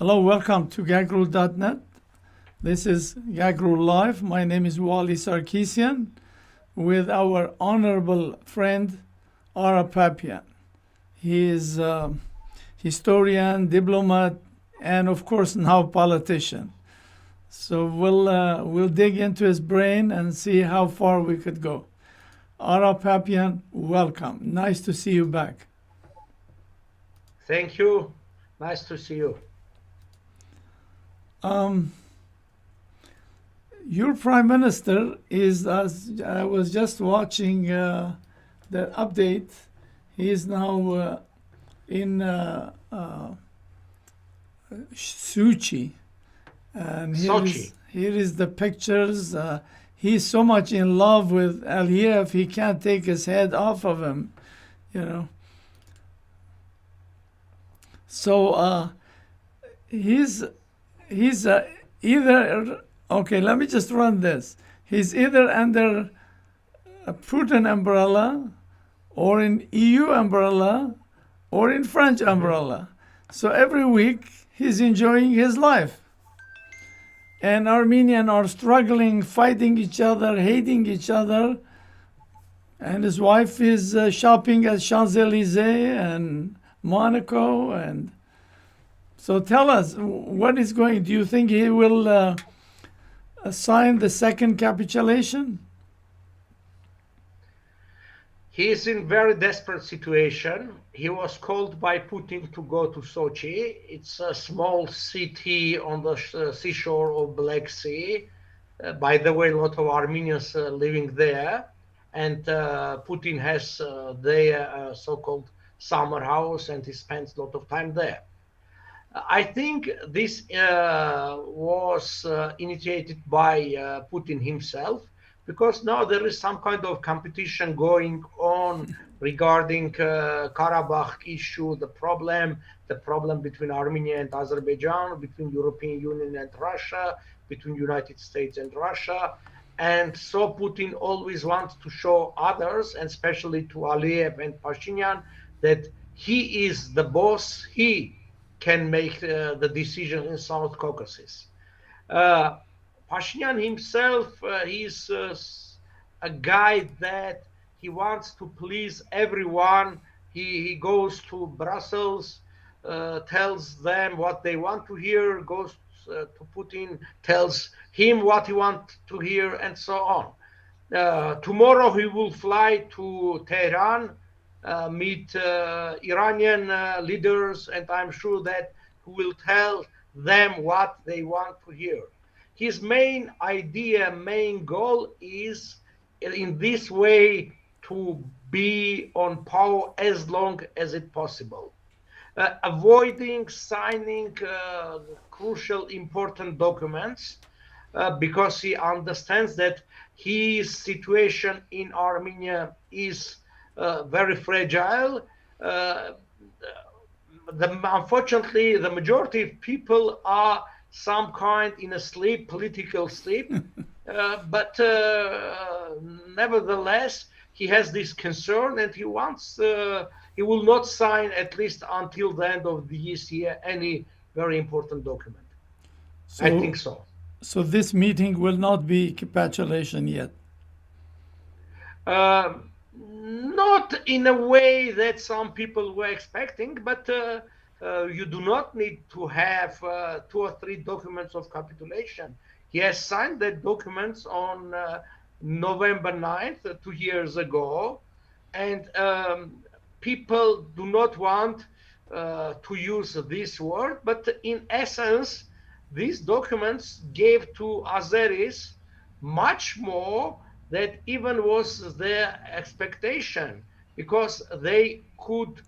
Hello, welcome to gagrul.net. This is Gagrul Live. My name is Wally Sargsyan with our honorable friend Ara Papyan. He is a historian, diplomat, and of course now politician. So we'll dig into his brain and see how far we could go. Ara Papyan, welcome. Nice to see you back. Thank you. Nice to see you. Your prime minister is, as I was just watching the update, he is now in Sochi. And here is the pictures. He's so much in love with Aliyev, he can't take his head off of him, you know. So he's either, okay, let me just run this. He's either under a Putin umbrella or in EU umbrella or in French umbrella. So every week he's enjoying his life. And Armenians are struggling, fighting each other, hating each other. And his wife is shopping at Champs-Élysées and Monaco. And so tell us, what is going? Do you think he will sign the second capitulation? He is in very desperate situation. He was called by Putin to go to Sochi. It's a small city on the seashore of Black Sea. By the way, a lot of Armenians living there. And Putin has their so-called summer house, and he spends a lot of time there. I think this was initiated by Putin himself, because now there is some kind of competition going on regarding Karabakh issue, the problem between Armenia and Azerbaijan, between European Union and Russia, between United States and Russia. And so Putin always wants to show others, and especially to Aliyev and Pashinyan, that he is the boss, he can make the decision in South Caucasus. Pashinyan himself, he's a guy that he wants to please everyone. He goes to Brussels, tells them what they want to hear, goes to Putin, tells him what he wants to hear, and so on. Tomorrow he will fly to Tehran, meet Iranian leaders, and I'm sure that he will tell them what they want to hear. His main idea, main goal is in this way to be on power as long as it possible, avoiding signing crucial, important documents, because he understands that his situation in Armenia is very fragile. Unfortunately, the majority of people are some kind in a sleep, political sleep, but nevertheless, he has this concern, and he wants, he will not sign, at least until the end of this year, any very important document. So, I think so. So this meeting will not be capitulation yet? Not in a way that some people were expecting, but you do not need to have 2 or 3 documents of capitulation. He has signed the documents on November 9th, 2 years ago, and people do not want to use this word, but in essence, these documents gave to Azeris much more than even was their expectation, because they could,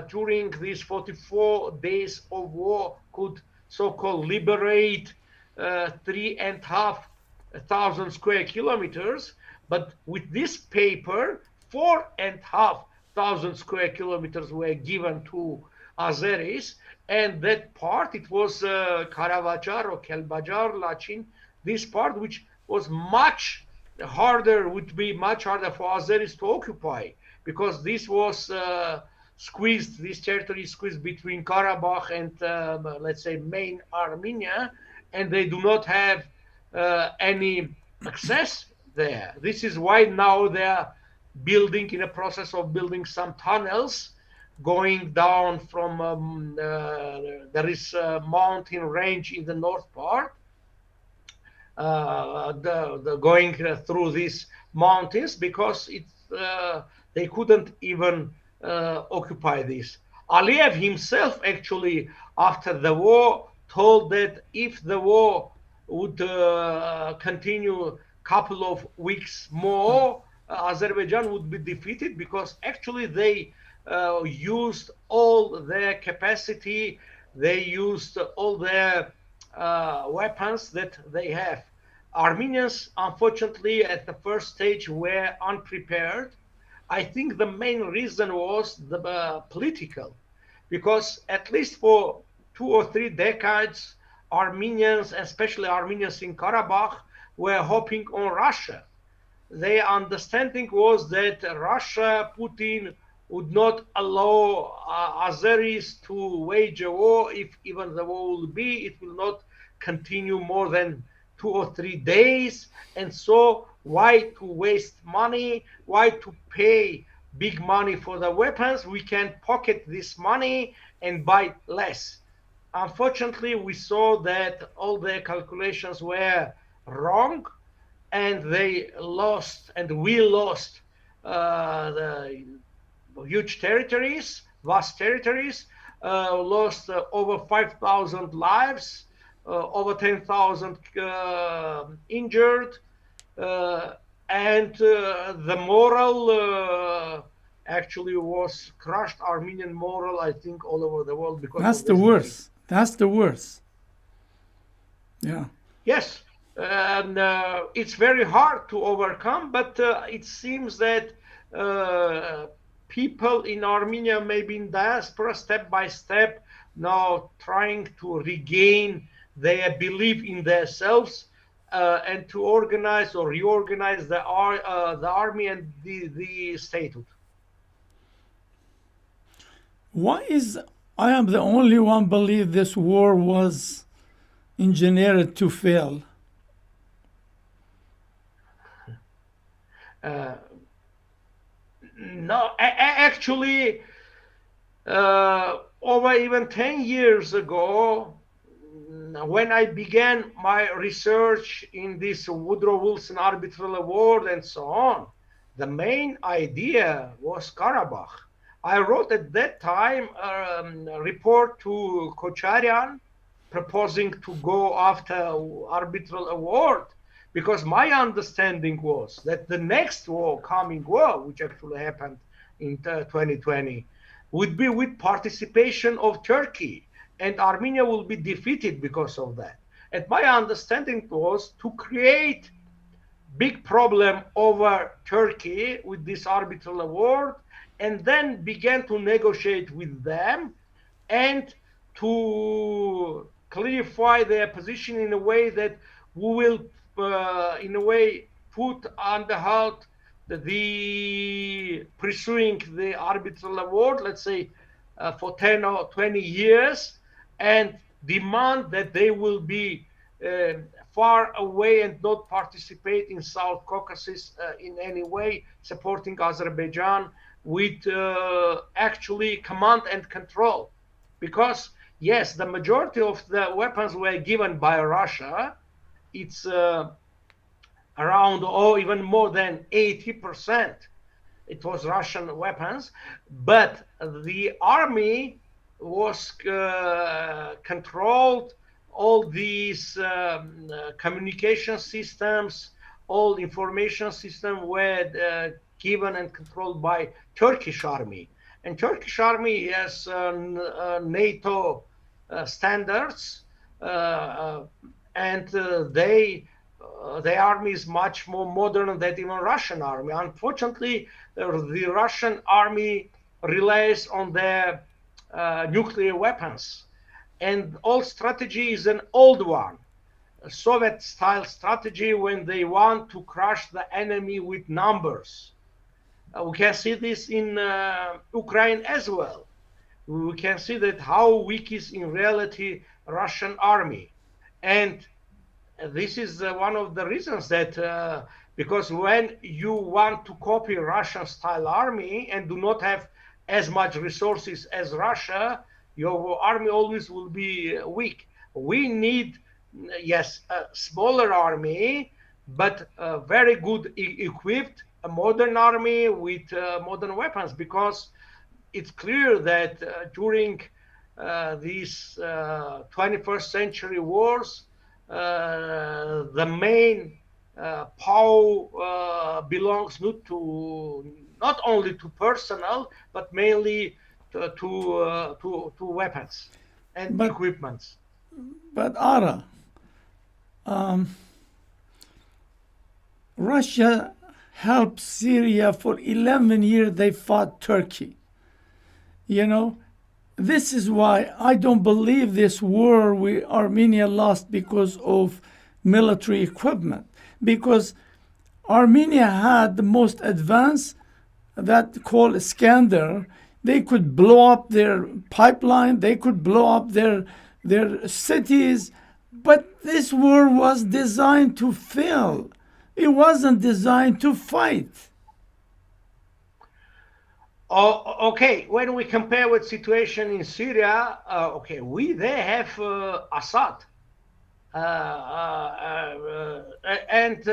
during these 44 days of war, could so-called liberate 3,500 square kilometers. But with this paper, 4,500 square kilometers were given to Azeris, and that part, it was Karavajar or Kelbajar, Lachin, this part which was much harder, would be much harder for Azeris to occupy, because this was squeezed, this territory squeezed between Karabakh and let's say main Armenia, and they do not have any access there. This is why now they are building, in a process of building some tunnels going down from there is a mountain range in the north part, going through these mountains, because they couldn't even occupy this. Aliyev himself, actually, after the war, told that if the war would continue a couple of weeks more, Azerbaijan would be defeated, because actually they used all their capacity, they used all their weapons that they have. Armenians, unfortunately, at the first stage were unprepared. I think the main reason was the political, because at least for 2 or 3 decades, Armenians, especially Armenians in Karabakh, were hoping on Russia. Their understanding was that Russia, Putin, would not allow Azeris to wage a war. If even the war will be, it will not continue more than 2 or 3 days. And so why to waste money? Why to pay big money for the weapons? We can pocket this money and buy less. Unfortunately, we saw that all their calculations were wrong, and they lost, and we lost the huge territories, vast territories, lost over 5,000 lives, over 10,000 injured, and the moral actually was crushed. Armenian moral, I think, all over the world, because That's of the this worst. That's the worst. Yeah. Yes, and it's very hard to overcome, but it seems that people in Armenia, maybe in diaspora, step by step, now trying to regain their belief in themselves, and to organize or reorganize the army and the statehood. Why is I am the only one believe this war was engineered to fail? No, actually, over even 10 years ago, when I began my research in this Woodrow Wilson Arbitral Award and so on, the main idea was Karabakh. I wrote at that time a report to Kocharian proposing to go after Arbitral Award, because my understanding was that the next war, coming war, which actually happened in 2020, would be with participation of Turkey, and Armenia will be defeated because of that. And my understanding was to create big problem over Turkey with this arbitral award, and then began to negotiate with them and to clarify their position in a way that we will, in a way, put under halt the pursuing the arbitral award, let's say, for 10 or 20 years, and demand that they will be far away and not participate in South Caucasus in any way, supporting Azerbaijan with actually command and control. Because, yes, the majority of the weapons were given by Russia. It's around, or even more than 80%. It was Russian weapons, but the army was controlled. All these communication systems, all information systems were given and controlled by Turkish army. And Turkish army has NATO standards, and the army is much more modern than even Russian army. Unfortunately, the Russian army relies on their nuclear weapons, and all strategy is an old one, a Soviet-style strategy when they want to crush the enemy with numbers. We can see this in Ukraine as well. We can see that how weak is in reality Russian army. And this is one of the reasons that because when you want to copy Russian style army and do not have as much resources as Russia, your army always will be weak. We need, yes, a smaller army, but very good equipped, a modern army with modern weapons, because it's clear that during these 21st century wars, the main power belongs not only to personnel, but mainly to weapons and But equipments. Ara, Russia helped Syria for 11 years. They fought Turkey. You know, this is why I don't believe this war Armenia lost because of military equipment. Because Armenia had the most advanced, that called Iskander. They could blow up their pipeline. They could blow up their cities. But this war was designed to fail. It wasn't designed to fight. Oh, okay. When we compare with situation in Syria, okay, they have Assad, and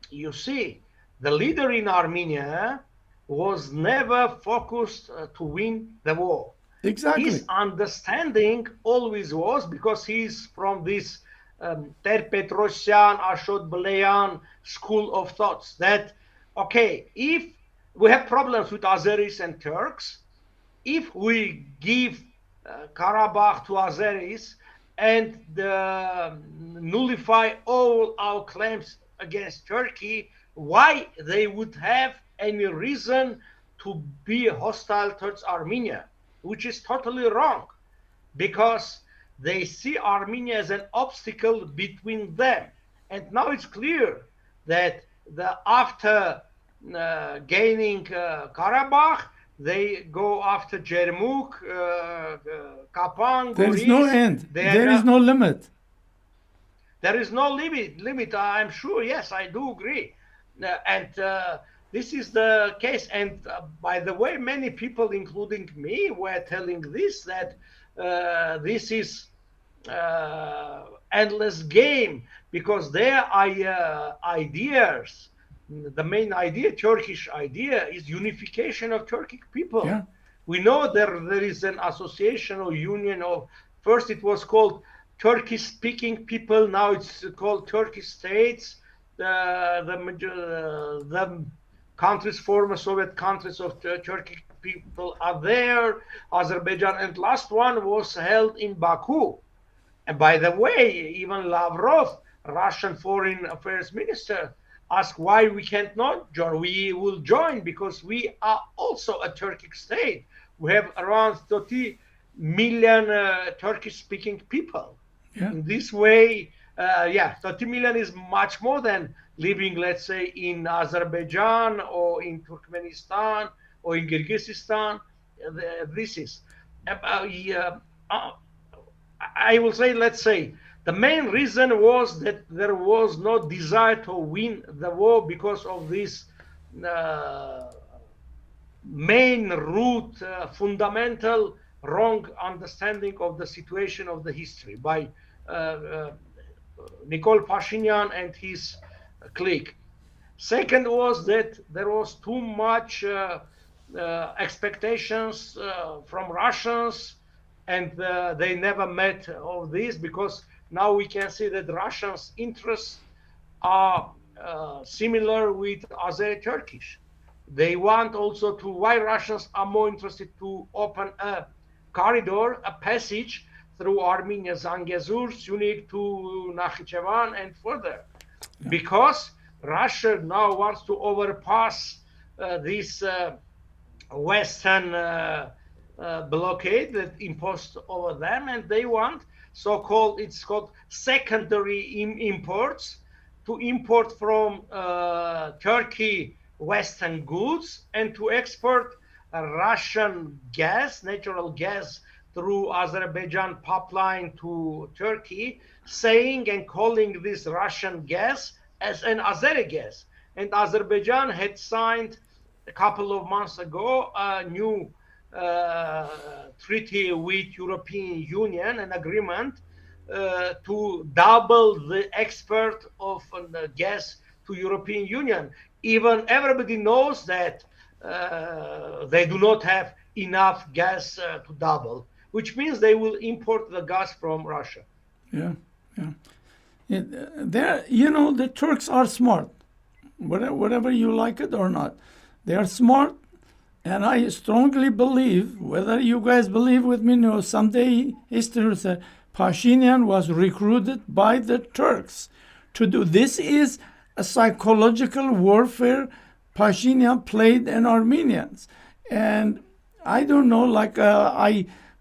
you see, the leader in Armenia was never focused to win the war. Exactly. His understanding always was, because he's from this Ter-Petrosyan, Ashot-Belayan school of thoughts, that, okay, if we have problems with Azeris and Turks, if we give Karabakh to Azeris and nullify all our claims against Turkey, why they would have any reason to be hostile towards Armenia, which is totally wrong, because they see Armenia as an obstacle between them. And now it's clear that after gaining Karabakh, they go after Jermuk, Kapan, There is no Goris. end. There is no limit. There is no limit. I'm sure. Yes, I do agree. And this is the case. And by the way, many people, including me, were telling this, that this is endless game, because their ideas, the main idea, Turkish idea, is unification of Turkic people. Yeah. We know there is an association or union of, first it was called Turkish speaking people, now it's called Turkish states. The countries, former Soviet countries of Turkic people are there, Azerbaijan, and last one was held in Baku. And by the way, even Lavrov, Russian foreign affairs minister, asked why we can't not join. We will join because we are also a Turkic state. We have around 30 million Turkish-speaking people. Yeah. In this way, 30 million is much more than living, let's say, in Azerbaijan or in Turkmenistan or in Kyrgyzstan. This is, I will say, let's say, the main reason was that there was no desire to win the war because of this main root, fundamental wrong understanding of the situation of the history by Nikol Pashinyan and his clique. Second was that there was too much expectations from Russians, and they never met all this, because now we can see that Russians' interests are similar with Azeri-Turkish. They want also to, why Russians are more interested to open a corridor, a passage through Armenia, Zangezur, Syunik to Nakhichevan and further. Yeah. Because Russia now wants to overpass this Western blockade that imposed over them, and they want so-called, it's called secondary imports, to import from Turkey Western goods and to export Russian gas, natural gas, through Azerbaijan pipeline to Turkey, saying and calling this Russian gas as an Azeri gas. And Azerbaijan had signed a couple of months ago a new treaty with European Union, an agreement to double the export of gas to European Union. Even everybody knows that they do not have enough gas to double, which means they will import the gas from Russia. Yeah, yeah. The Turks are smart. Whatever you like it or not, they are smart, and I strongly believe, whether you guys believe with me or someday history will say, Pashinyan was recruited by the Turks to do. This is a psychological warfare Pashinyan played in Armenians, and I don't know,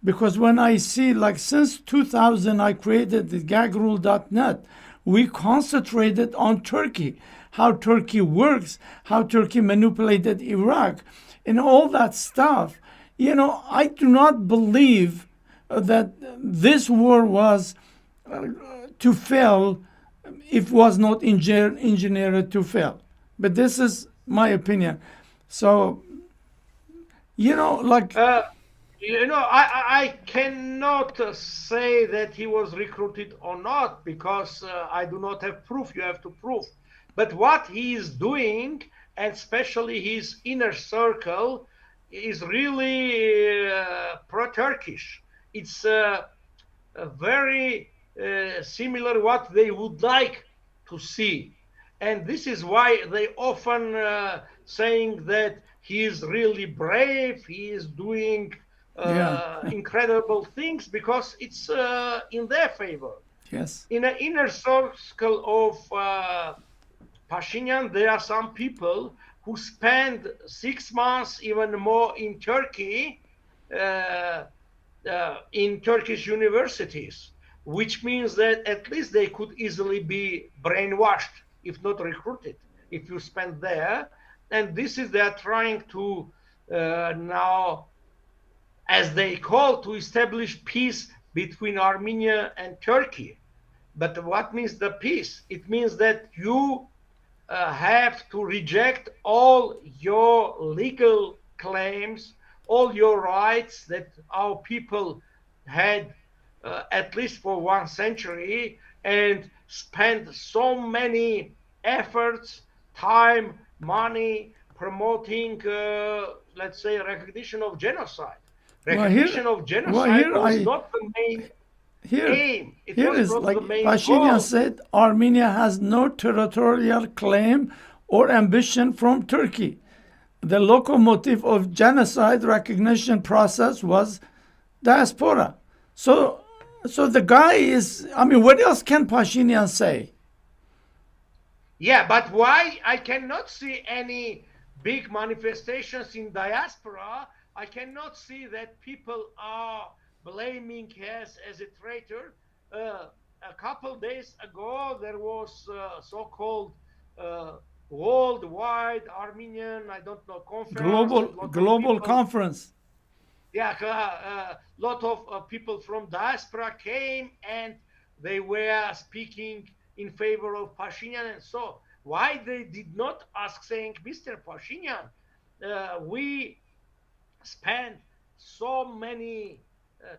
because when I see, like, since 2000, I created the gagrule.net. We concentrated on Turkey, how Turkey works, how Turkey manipulated Iraq, and all that stuff. I do not believe that this war was to fail if was not engineered to fail. But this is my opinion. So, like, I cannot say that he was recruited or not because I do not have proof. You have to prove. But what he is doing, and especially his inner circle, is really pro-Turkish. It's very similar what they would like to see. And this is why they often saying that he is really brave, he is doing yeah, incredible things because it's in their favor. yes, In an inner circle of Pashinyan, there are some people who spend 6 months, even more, in Turkey, in Turkish universities, which means that at least they could easily be brainwashed, if not recruited, if you spend there. And this is they're trying to now, as they call, to establish peace between Armenia and Turkey. But what means the peace? It means that you have to reject all your legal claims, all your rights that our people had at least for 1 century, and spend so many efforts, time, money, promoting, let's say, recognition of genocide. Recognition of genocide was not the main aim. It here was is not like the main Pashinyan goal. said, Armenia has no territorial claim or ambition from Turkey. The locomotive of genocide recognition process was diaspora. So the guy is, I mean, what else can Pashinyan say? Yeah, but why I cannot see any big manifestations in diaspora? I cannot see that people are blaming us as a traitor. A couple days ago, there was so-called worldwide Armenian, I don't know, conference, and lot of Global people, conference. yeah, a lot of people from diaspora came and they were speaking in favor of Pashinyan. And so why they did not ask, saying, Mr. Pashinyan, we spent so many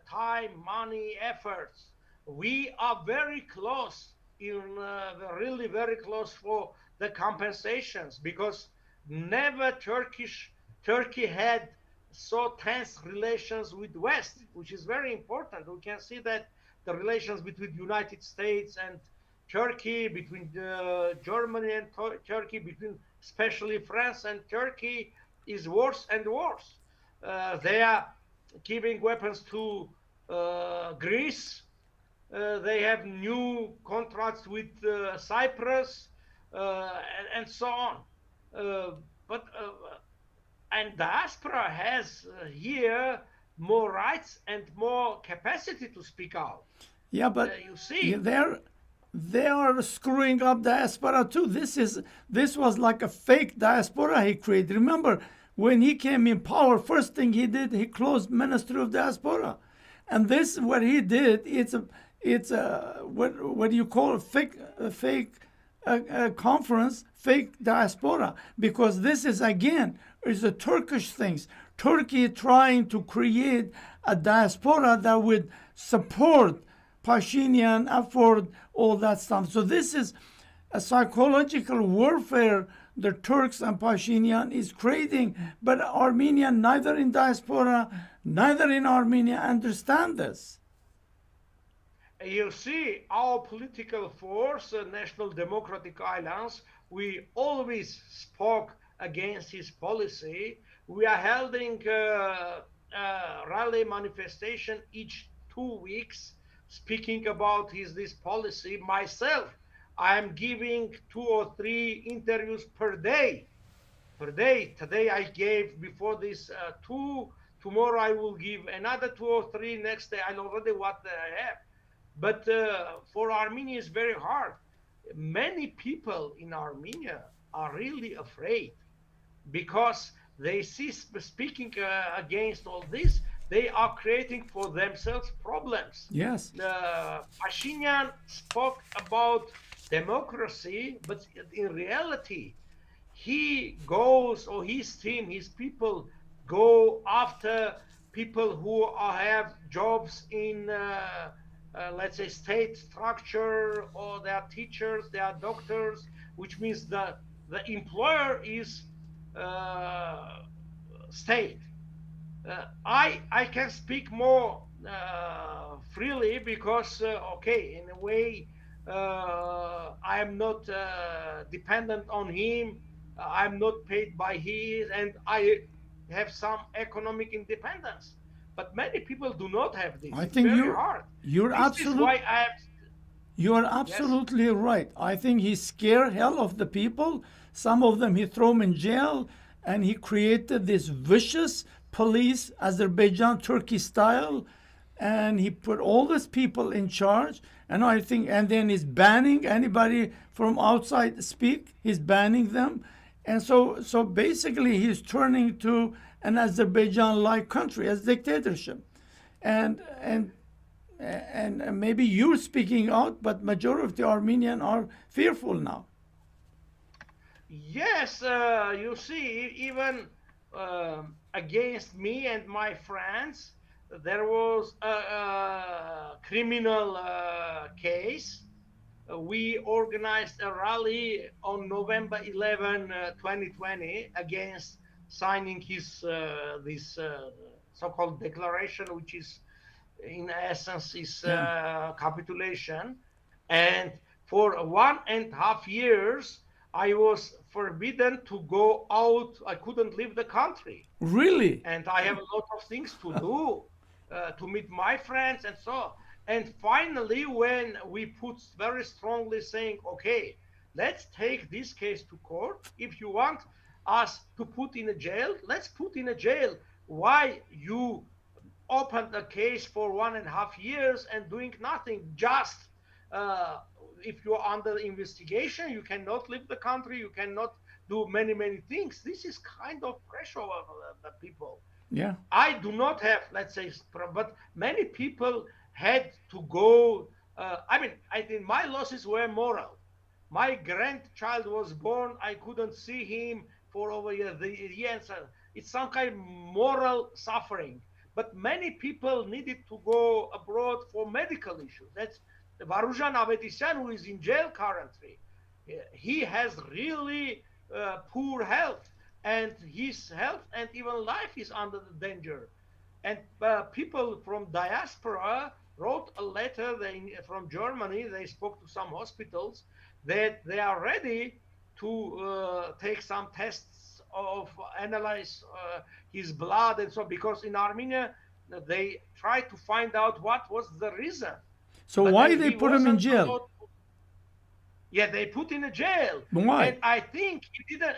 time, money, efforts. We are very close, really very close for the compensations, because never Turkey had so tense relations with West, which is very important. We can see that the relations between United States and Turkey, between Germany and Turkey, between especially France and Turkey, is worse and worse. They are giving weapons to Greece. They have new contracts with Cyprus, and so on. But and diaspora has here more rights and more capacity to speak out. Yeah, but You see, they are screwing up diaspora too. This was like a fake diaspora he created. Remember, when he came in power, first thing he did, he closed Ministry of Diaspora, and this what he did. It's a what do you call it? Fake conference, fake diaspora, because this is again is the Turkish things. Turkey trying to create a diaspora that would support Pashinyan, afford all that stuff. So this is a psychological warfare the Turks and Pashinyan is creating, but Armenian, neither in diaspora, neither in Armenia, understand this. You see, our political force, National Democratic Alliance, we always spoke against his policy. We are holding rally manifestation each 2 weeks, speaking about this policy. Myself, I am giving 2 or 3 interviews per day. Per day. Today I gave before this two. Tomorrow I will give another 2 or 3. Next day I already what I have. But for Armenia, it's very hard. Many people in Armenia are really afraid because they see speaking against all this, they are creating for themselves problems. Yes. Pashinyan spoke about democracy, but in reality, he goes, or his team, his people go after people who have jobs in let's say state structure, or they are teachers, they are doctors, which means the employer is state. I can speak more freely because okay, in a way I am not dependent on him. I'm not paid by his, and I have some economic independence. But many people do not have this. I It's think very hard. you're This is why I have. you are Yes. absolutely right. I think he scared hell of the people. Some of them he threw them in jail, and he created this vicious police, Azerbaijan Turkey style, and he put all these people in charge. And I think, and then he's banning anybody from outside speak. He's banning them, and so basically he's turning to an Azerbaijan-like country as dictatorship, and and maybe you're speaking out, but majority of the Armenian are fearful now. Yes, you see, even against me and my friends, there was a criminal case. We organized a rally on November 11, 2020, against signing his this so-called declaration, which is in essence is Yeah. capitulation. And for 1.5 years, I was forbidden to go out. I couldn't leave the country, Really? and I have a lot of things to do, to meet my friends and so. And finally, when we put very strongly saying, okay, let's take this case to court. If you want us to put in a jail, let's put in a jail. Why you opened a case for 1.5 years and doing nothing? Just uh, if you're under investigation, you cannot leave the country, you cannot do many things. This is kind of pressure over the people. Yeah. I do not have, let's say, but many people had to go. I mean, I think my losses were moral. My grandchild was born. I couldn't see him for over the years. It's some kind of moral suffering. But many people needed to go abroad for medical issues. That's Varujan Avetisyan, who is in jail currently. He has really poor health, and his health and even life is under the danger. And people from diaspora wrote a letter from Germany. They spoke to some hospitals that they are ready to take some tests of analyze his blood and so, because in Armenia they try to find out what was the reason. So But why then they he put him in wasn't jail? allowed Yeah, they put in a jail. Why? And I think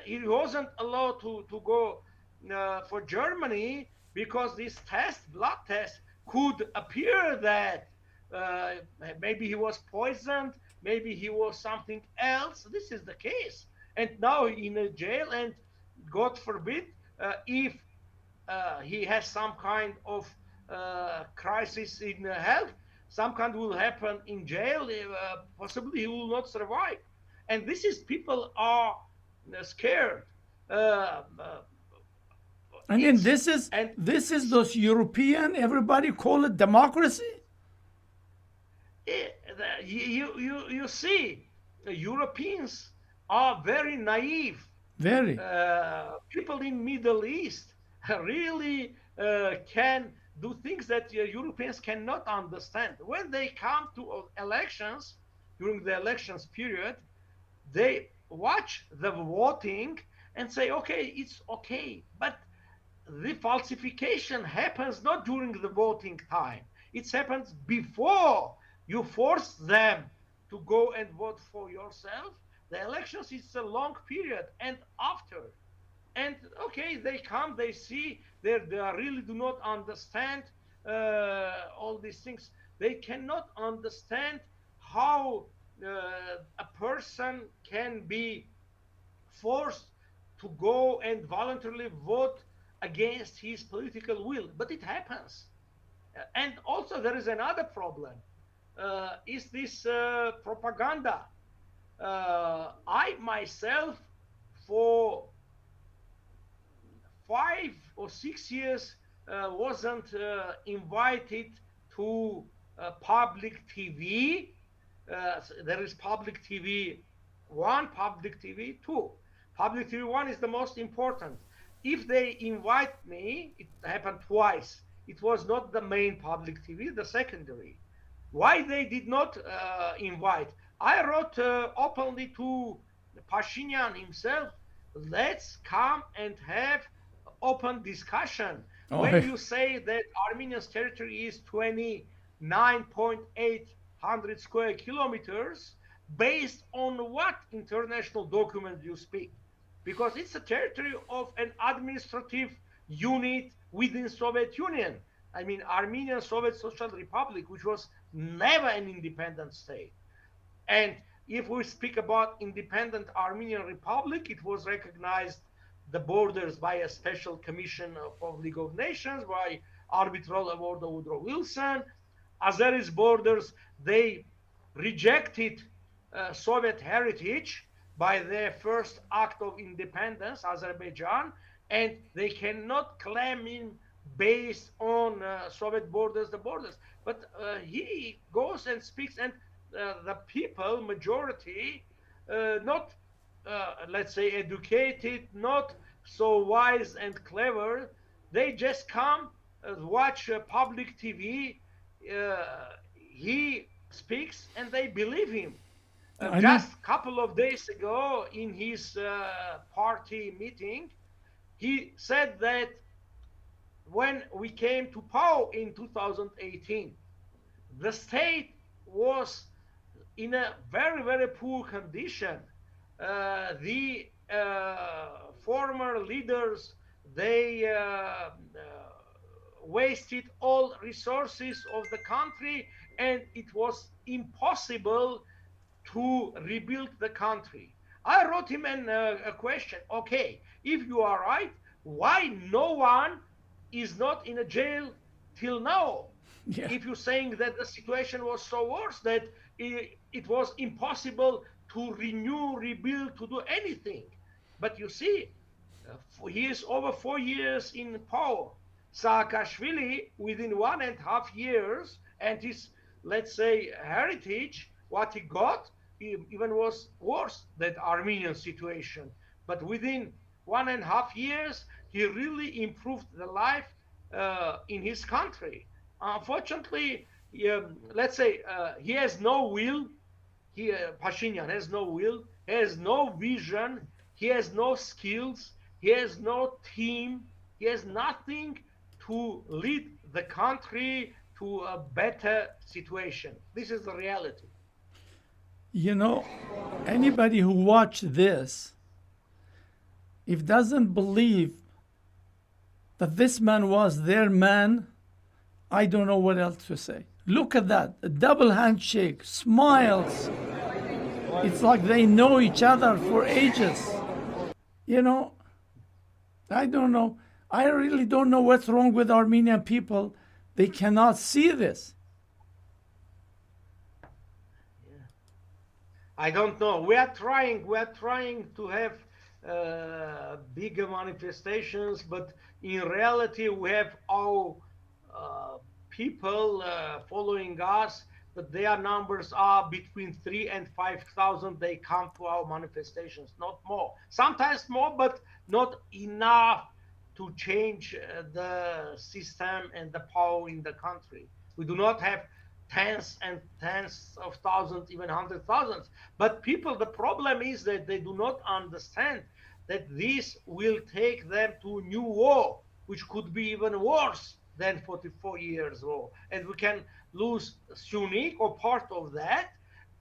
he wasn't allowed to go for Germany because this blood test, could appear that maybe he was poisoned, maybe he was something else. This is the case. And now in a jail, and God forbid, if he has some kind of crisis in health, some kind will happen in jail, possibly he will not survive. And this is, people are scared. Uh, uh, I mean, it's this is and this is those European. Everybody call it democracy. you see, Europeans are very naive. Very. People in Middle East really can do things that Europeans cannot understand. When they come to elections, during the elections period, they watch the voting and say, okay, it's okay, but the falsification happens not during the voting time. It happens before you force them to go and vote for yourself. The elections is a long period, and after. And okay, they come, they see, they really do not understand all these things. They cannot understand how a person can be forced to go and voluntarily vote against his political will. But it happens. And also there is another problem. Is this propaganda? I myself, for 5 or 6 years, wasn't invited to public TV. There is public TV 1, public TV 2. Public TV 1 is the most important. If they invite me, it happened twice. It was not the main public TV, the secondary. Why they did not invite? I wrote openly to Pashinyan himself, let's come and have open discussion. Oh, When you say that Armenia's territory is 29.800 square kilometers, based on what international document you speak? Because it's a territory of an administrative unit within Soviet Union. I mean, Armenian Soviet Social Republic, which was never an independent state. And if we speak about independent Armenian Republic, it was recognized the borders by a special commission of League of Nations, by arbitral award of Woodrow Wilson. Azeris borders, they rejected Soviet heritage by their first act of independence, Azerbaijan, and they cannot claim in based on Soviet borders, the borders. But he goes and speaks, and the people, majority, not, let's say, educated, not so wise and clever, they just come, watch public TV, he speaks, and they believe him. Just a couple of days ago, in his party meeting, he said that when we came to power in 2018, the state was in a very, very poor condition. The former leaders, they wasted all resources of the country, and it was impossible to rebuild the country. I wrote him a question. Okay, if you are right, why no one is not in a jail till now? Yeah. If you're saying that the situation was so worse that it was impossible to renew, rebuild, to do anything. But you see, he is over 4 years in power. Saakashvili, within 1.5 years, and his, let's say, heritage, what he got even was worse than Armenian situation. But within 1.5 years, he really improved the life in his country. Unfortunately, let's say, he has no will. Pashinyan has no will, he has no vision, he has no skills, he has no team, he has nothing to lead the country to a better situation. This is the reality. You know, anybody who watched this, if doesn't believe that this man was their man, I don't know what else to say. Look at that, a double handshake, smiles, It's like they know each other for ages. You know, I don't know. I really don't know what's wrong with Armenian people. They cannot see this. I don't know. We are trying. We are trying to have bigger manifestations, but in reality, we have our people following us, but their numbers are between 3,000 and 5,000. They come to our manifestations, not more. Sometimes more, but not enough to change the system and the power in the country. We do not have tens and tens of thousands, even 100,000. But people, the problem is that they do not understand that this will take them to a new war, which could be even worse than 44 years war. And we can lose Sunni or part of that.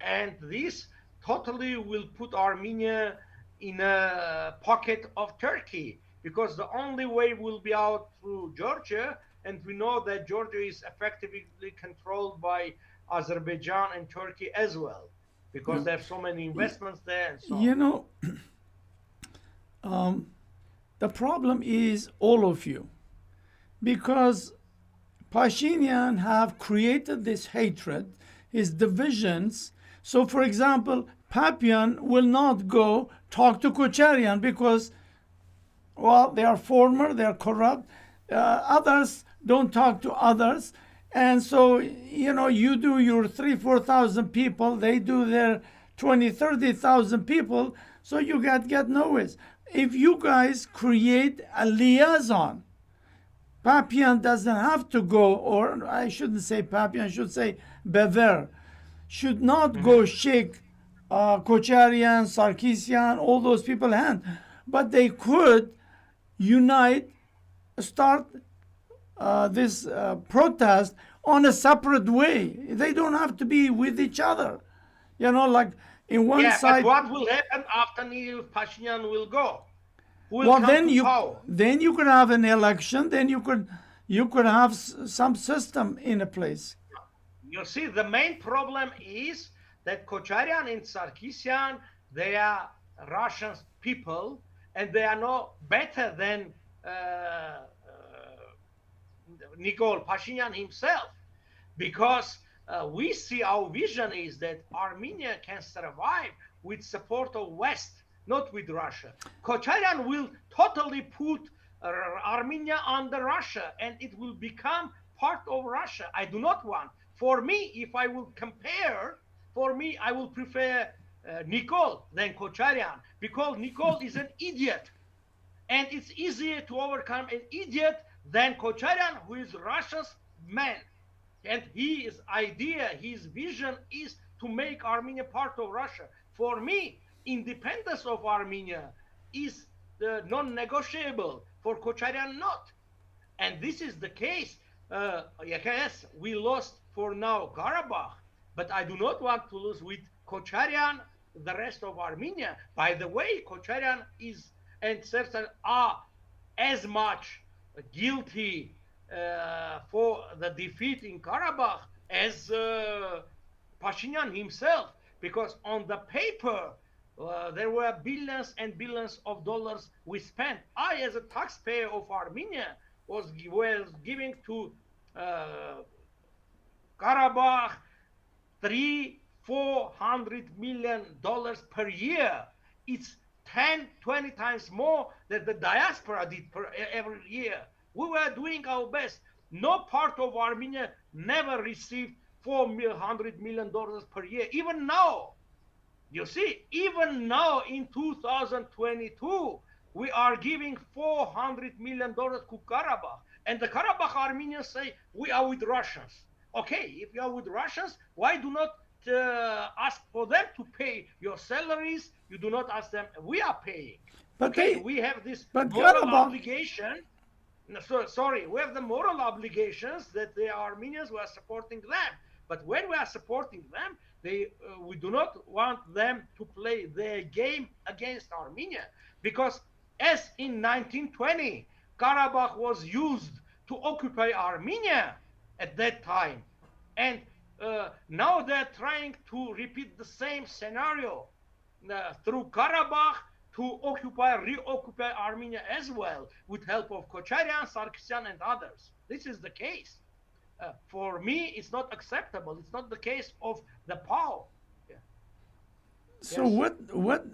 And this totally will put Armenia in a pocket of Turkey, because the only way will be out through Georgia, and we know that Georgia is effectively controlled by Azerbaijan and Turkey as well, because there are so many investments there and so on. You know, the problem is all of you, because Pashinyan have created this hatred, his divisions. So, for example, Papyan will not go talk to Kocharian because, well, they are former, they are corrupt. Others don't talk to others. And so, you know, you do your 3,000-4,000 people, they do their 20,000-30,000 people, so you get nowhere. If you guys create a liaison, Papyan doesn't have to go, or I shouldn't say Papyan, I should say Bever, should not go shake Kocharian, Sargsyan, all those people hand. But they could unite, start this protest on a separate way. They don't have to be with each other. You know, like in one side. But what will happen after Pashinyan will go? Well, then you could have an election. Then you could have some system in a place. You see, the main problem is that Kocharian and Sargsyan, they are Russian people, and they are no better than Nikol Pashinyan himself, because we see our vision is that Armenia can survive with support of West, not with Russia. Kocharian will totally put Armenia under Russia, and it will become part of Russia. I do not want. For me, if I will compare, for me, I will prefer Nikol than Kocharian, because Nikol is an idiot, and it's easier to overcome an idiot than Kocharian, who is Russia's man. And his idea, his vision is to make Armenia part of Russia. For me, independence of Armenia is non-negotiable. For Kocharian, not. And this is the case. Yes, we lost for now Karabakh, but I do not want to lose with Kocharian the rest of Armenia. By the way, Kocharian is and certain are as much guilty for the defeat in Karabakh as Pashinyan himself, because on the paper there were billions and billions of dollars we spent. I, as a taxpayer of Armenia, was giving to Karabakh $400 million per year. It's 10-20 times more than the diaspora did every year. We were doing our best. No part of Armenia never received $400 million per year. Even now, you see, even now in 2022, we are giving $400 million to Karabakh. And the Karabakh Armenians say, we are with Russians. Okay, if you are with Russians, why do not ask for them to pay your salaries? You do not ask them. We are paying. But okay, we have this moral obligation. Sorry, we have the moral obligations that the Armenians were supporting them. But when we are supporting them, we do not want them to play their game against Armenia. Because as in 1920, Karabakh was used to occupy Armenia at that time. And now they're trying to repeat the same scenario through Karabakh to reoccupy Armenia as well, with help of Kocharian, Sargsyan, and others. This is the case. For me, it's not acceptable. It's not the case of the POW. Yeah. So Yes. what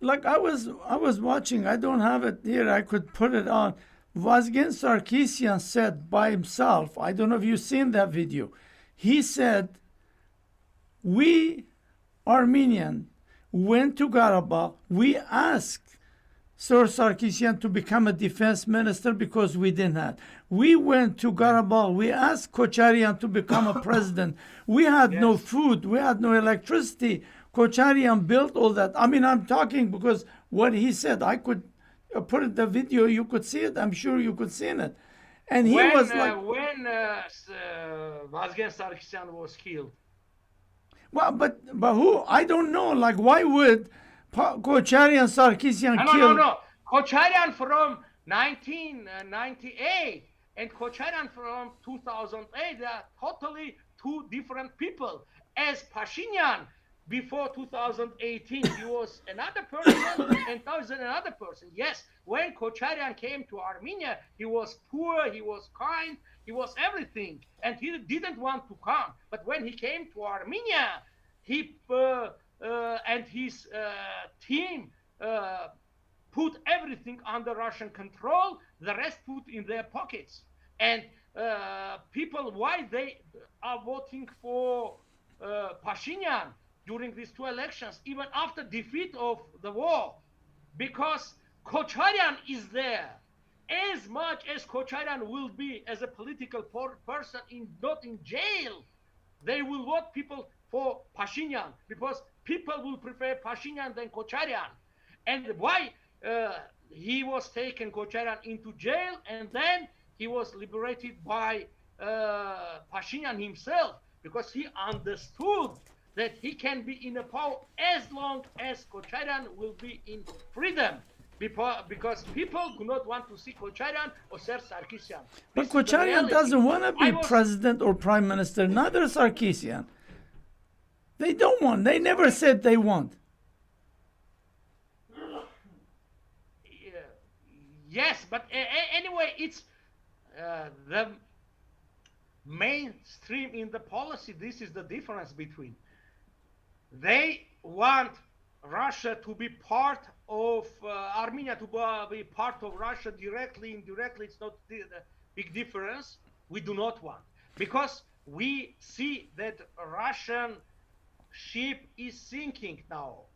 like I was watching, I don't have it here, I could put it on. Vazgen Sarkisian said by himself, I don't know if you've seen that video. He said, we Armenian went to Karabakh, we asked Sir Sarkisian to become a defense minister because we didn't have. We went to Karabakh, we asked Kocharian to become a president. We had no Yes. food, we had no electricity. Kocharian built all that. I mean, I'm talking because what he said, I could put it the video, you could see it. I'm sure you could see it. And he was like, When Vazgen Sarkisyan was killed, well, but who? I don't know. Like, why would Kocharian Sarkisian kill? no. Kocharian from 1998 and Kocharian from 2008, they are totally two different people. As Pashinyan, before 2018, he was another person, and now he's another person. Yes, when Kocharian came to Armenia, he was poor, he was kind, he was everything, and he didn't want to come. But when he came to Armenia, he and his team put everything under Russian control, the rest put in their pockets. And people, why they are voting for Pashinyan during these two elections, even after defeat of the war, because Kocharian is there. As much as Kocharian will be as a political person not in jail, they will vote people for Pashinyan because people will prefer Pashinyan than Kocharian. And why he was taken, Kocharian, into jail, and then he was liberated by Pashinyan himself, because he understood that he can be in a power as long as Kocharian will be in freedom. Because people do not want to see Kocharian or Sir Sarkisian. But Kocharian doesn't want to be president or prime minister, neither Sarkisian. They don't want. They never said they want. Yes, but anyway, it's the mainstream in the policy. This is the difference between. They want Russia to be part of Armenia, to be part of Russia directly, indirectly. It's not the big difference. We do not want, because we see that Russian ship is sinking now,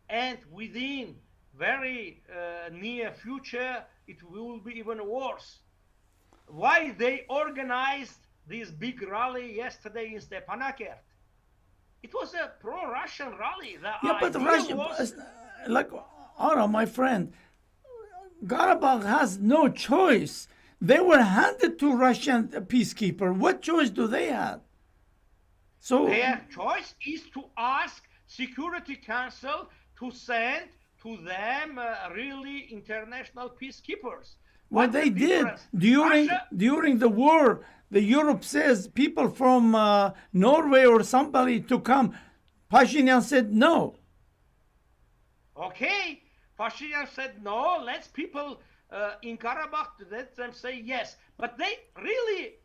and within very near future it will be even worse. Why they organized this big rally yesterday in Stepanakert? It was a pro-Russian rally. Yeah, but Russia, like Ara, my friend, Karabakh has no choice. They were handed to Russian peacekeeper. What choice do they have? So their choice is to ask Security Council to send to them really international peacekeepers. What they did during the war, the Europe says people from Norway or somebody to come. Pashinyan said no. Okay, Pashinyan said no. Let's people in Karabakh, let them say yes. But they really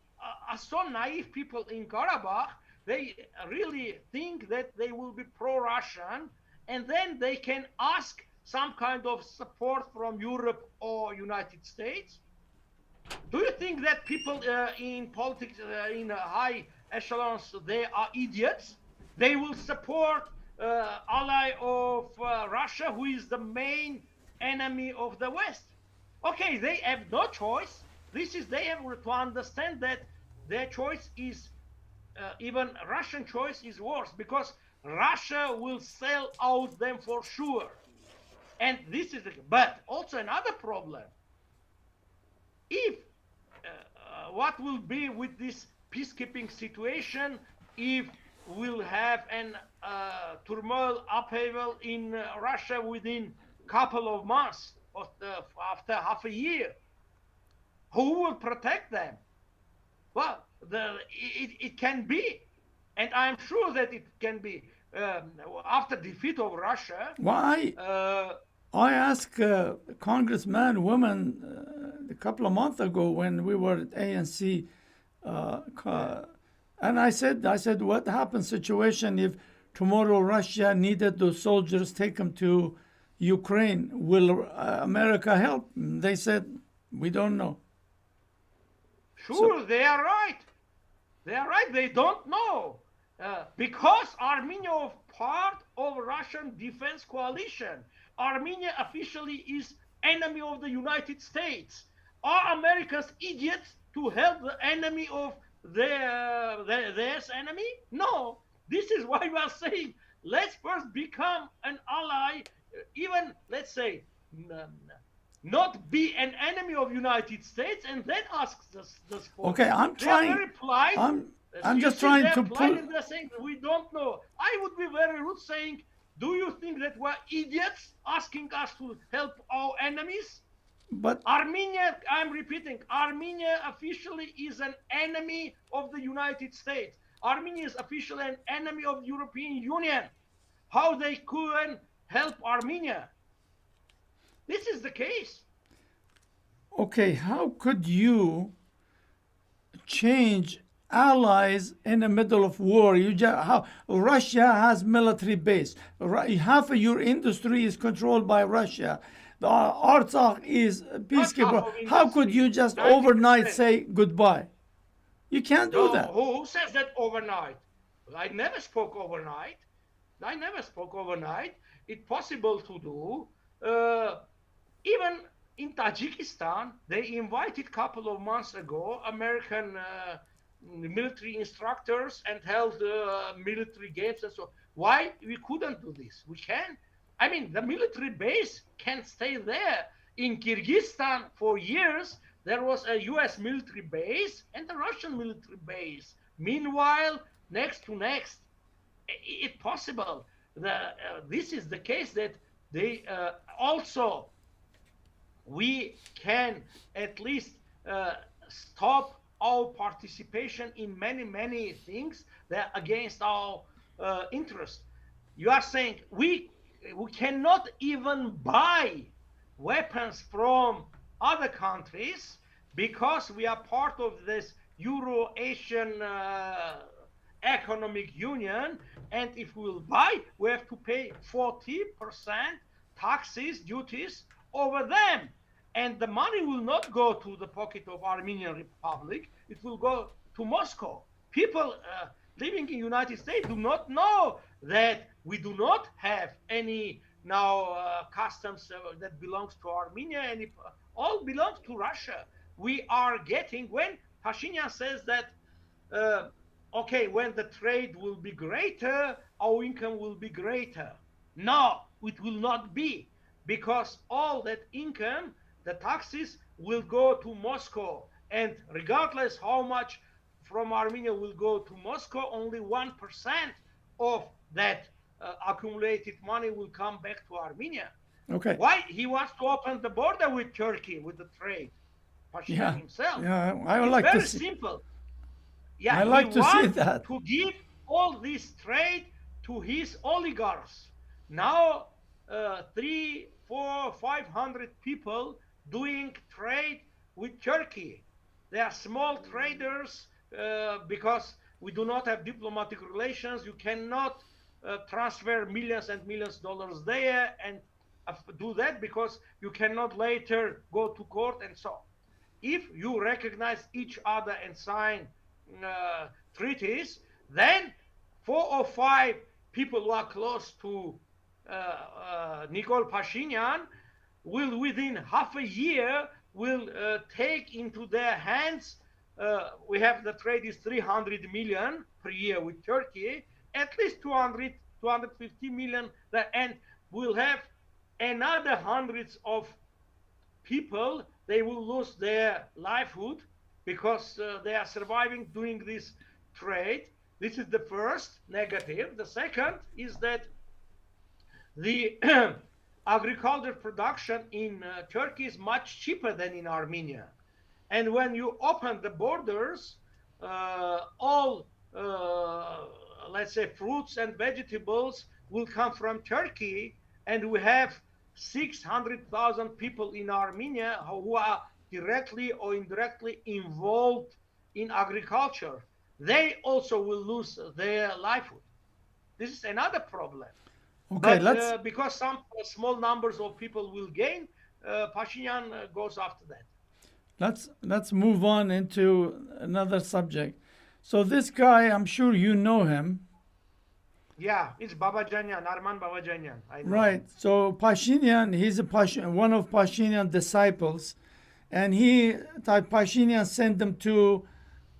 are so naive, people in Karabakh. They really think that they will be pro-Russian, and then they can ask some kind of support from Europe or United States. Do you think that people in politics, in high echelons, they are idiots? They will support ally of Russia, who is the main enemy of the West. Okay, they have no choice. They have to understand that their choice is even Russian choice is worse, because Russia will sell out them for sure. And this is but also another problem. If what will be with this peacekeeping situation if we'll have an turmoil, upheaval in Russia within a couple of months or after half a year? Who will protect them? Well, it can be And I'm sure that it can be after defeat of Russia. Why? Uh, I asked congressman, woman, a couple of months ago when we were at ANC, yeah. and I said, what happens situation if tomorrow Russia needed those soldiers, take them to Ukraine? Will America help? They said, we don't know. So, Sure, they are right. They are right. They don't know because Armenia is part of Russian defense coalition. Armenia officially is enemy of the United States. Are Americans idiots to help the enemy of their enemy? No. This is why we are saying let's first become an ally. Even let's say not be an enemy of United States and then ask this for okay, help. I'm They are trying. very polite. I'm You just see, trying they're to polite pull. and they're saying we don't know. I would be very rude saying, do you think that we're idiots asking us to help our enemies? But Armenia, I'm repeating, Armenia officially is an enemy of the United States. Armenia is officially an enemy of the European Union. How they could help Armenia? This is the case. okay, how could you change allies in the middle of war? How Russia has military base. Half of your industry is controlled by Russia. The Artsakh is Not half peacekeeper. of How could you industry, just overnight 90%. say goodbye? You can't do No, that. who says that overnight? I never spoke overnight. I never spoke overnight. It's possible to do. Even in Tajikistan, they invited a couple of months ago American military instructors and held military games and so. Why we couldn't do this? We can. I mean, the military base can stay there. In Kyrgyzstan, for years, there was a U.S. military base and a Russian military base. Meanwhile, next to next, it's possible. This is the case that they also we can at least stop our participation in many things that are against our interest. You are saying we cannot even buy weapons from other countries because we are part of this Euro-Asian economic union, and if we will buy, we have to pay 40% taxes, duties over them. And the money will not go to the pocket of Armenian Republic, it will go to Moscow. People living in United States do not know that we do not have any now customs that belongs to Armenia, and it all belongs to Russia. We are getting, when Pashinyan says that okay, when the trade will be greater, our income will be greater. No, it will not be, because all that income, the taxes, will go to Moscow. And regardless how much from Armenia will go to Moscow, only 1% of that accumulated money will come back to Armenia. Okay. Why? He wants to open the border with Turkey, with the trade, Pashinyan Yeah. himself. Yeah. I would It's like to very see. simple. I Yeah, he like to see wants that. to give all this trade to his oligarchs. Now, 300, 400, 500 people doing trade with Turkey. They are small traders because we do not have diplomatic relations. You cannot transfer millions and millions of dollars there and do that because you cannot later go to court and so on. If you recognize each other and sign treaties, then 4 or 5 people who are close to Nikol Pashinyan will, within half a year, will take into their hands. We have the trade is 300 million per year with Turkey, at least 200, 250 million, and we'll have another hundreds of people. They will lose their livelihood because they are surviving doing this trade. This is the first negative. The second is that the agriculture production in Turkey is much cheaper than in Armenia. And when you open the borders, all let's say, fruits and vegetables will come from Turkey, and we have 600,000 people in Armenia who are directly or indirectly involved in agriculture. They also will lose their livelihood. This is another problem. Okay, But let's because some small numbers of people will gain, Pashinyan goes after that. let's move on into another subject. So this guy, I'm sure you know him, Yeah, it's Babajanyan, Arman Babajanyan. I know right? him. So Pashinyan, he's one of Pashinyan disciples, and Pashinyan sent him to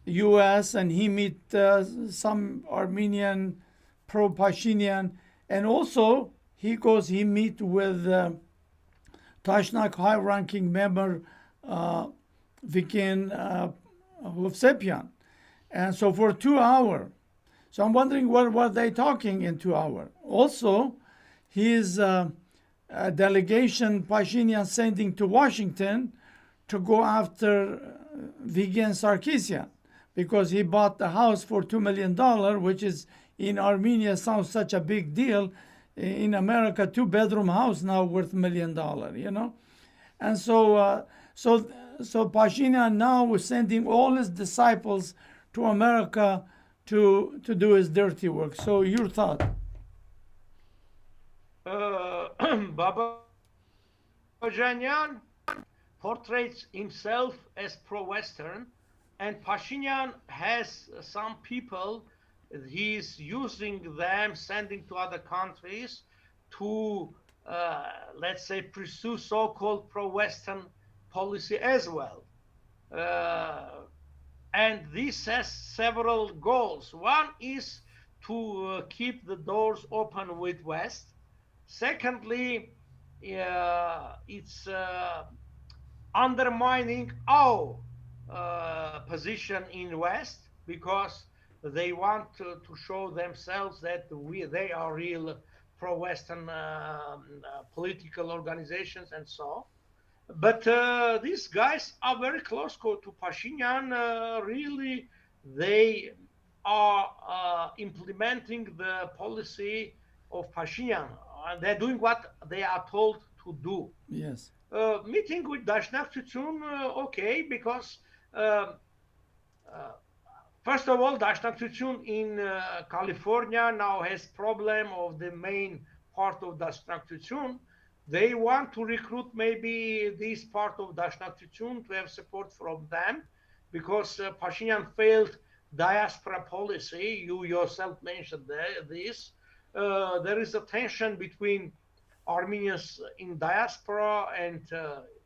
U.S. and he meet some Armenian pro-Pashinyan, and also he meet with Tashnak high-ranking member Vikin Hovsepian, and so for 2 hours. So I'm wondering what were they talking in 2 hours. Also, his a delegation Pashinyan sending to Washington to go after Vigen Sargsyan because he bought the house for $2 million, which is in Armenia sounds such a big deal. In America, two-bedroom house now worth $1 million, you know. And so Pashinyan now was sending all his disciples to America to do his dirty work. So your thought? Babajanyan portrays himself as pro-Western, and Pashinyan has some people he's using them, sending to other countries to, let's say, pursue so-called pro-Western policy as well. Uh, and this has several goals. One is to keep the doors open with West. Secondly, it's undermining our position in West because they want to show themselves that they are real pro-Western political organizations and so. But these guys are very close to Pashinyan. Really, they are implementing the policy of Pashinyan. They're doing what they are told to do. Yes. Meeting with Dashnaktutun, okay, because uh, uh, first of all, Dashnaktutun in California now has problem of the main part of Dashnaktutun. They want to recruit maybe this part of Dashnaktutun to have support from them because Pashinyan failed diaspora policy. You yourself mentioned this. There is a tension between Armenians in diaspora and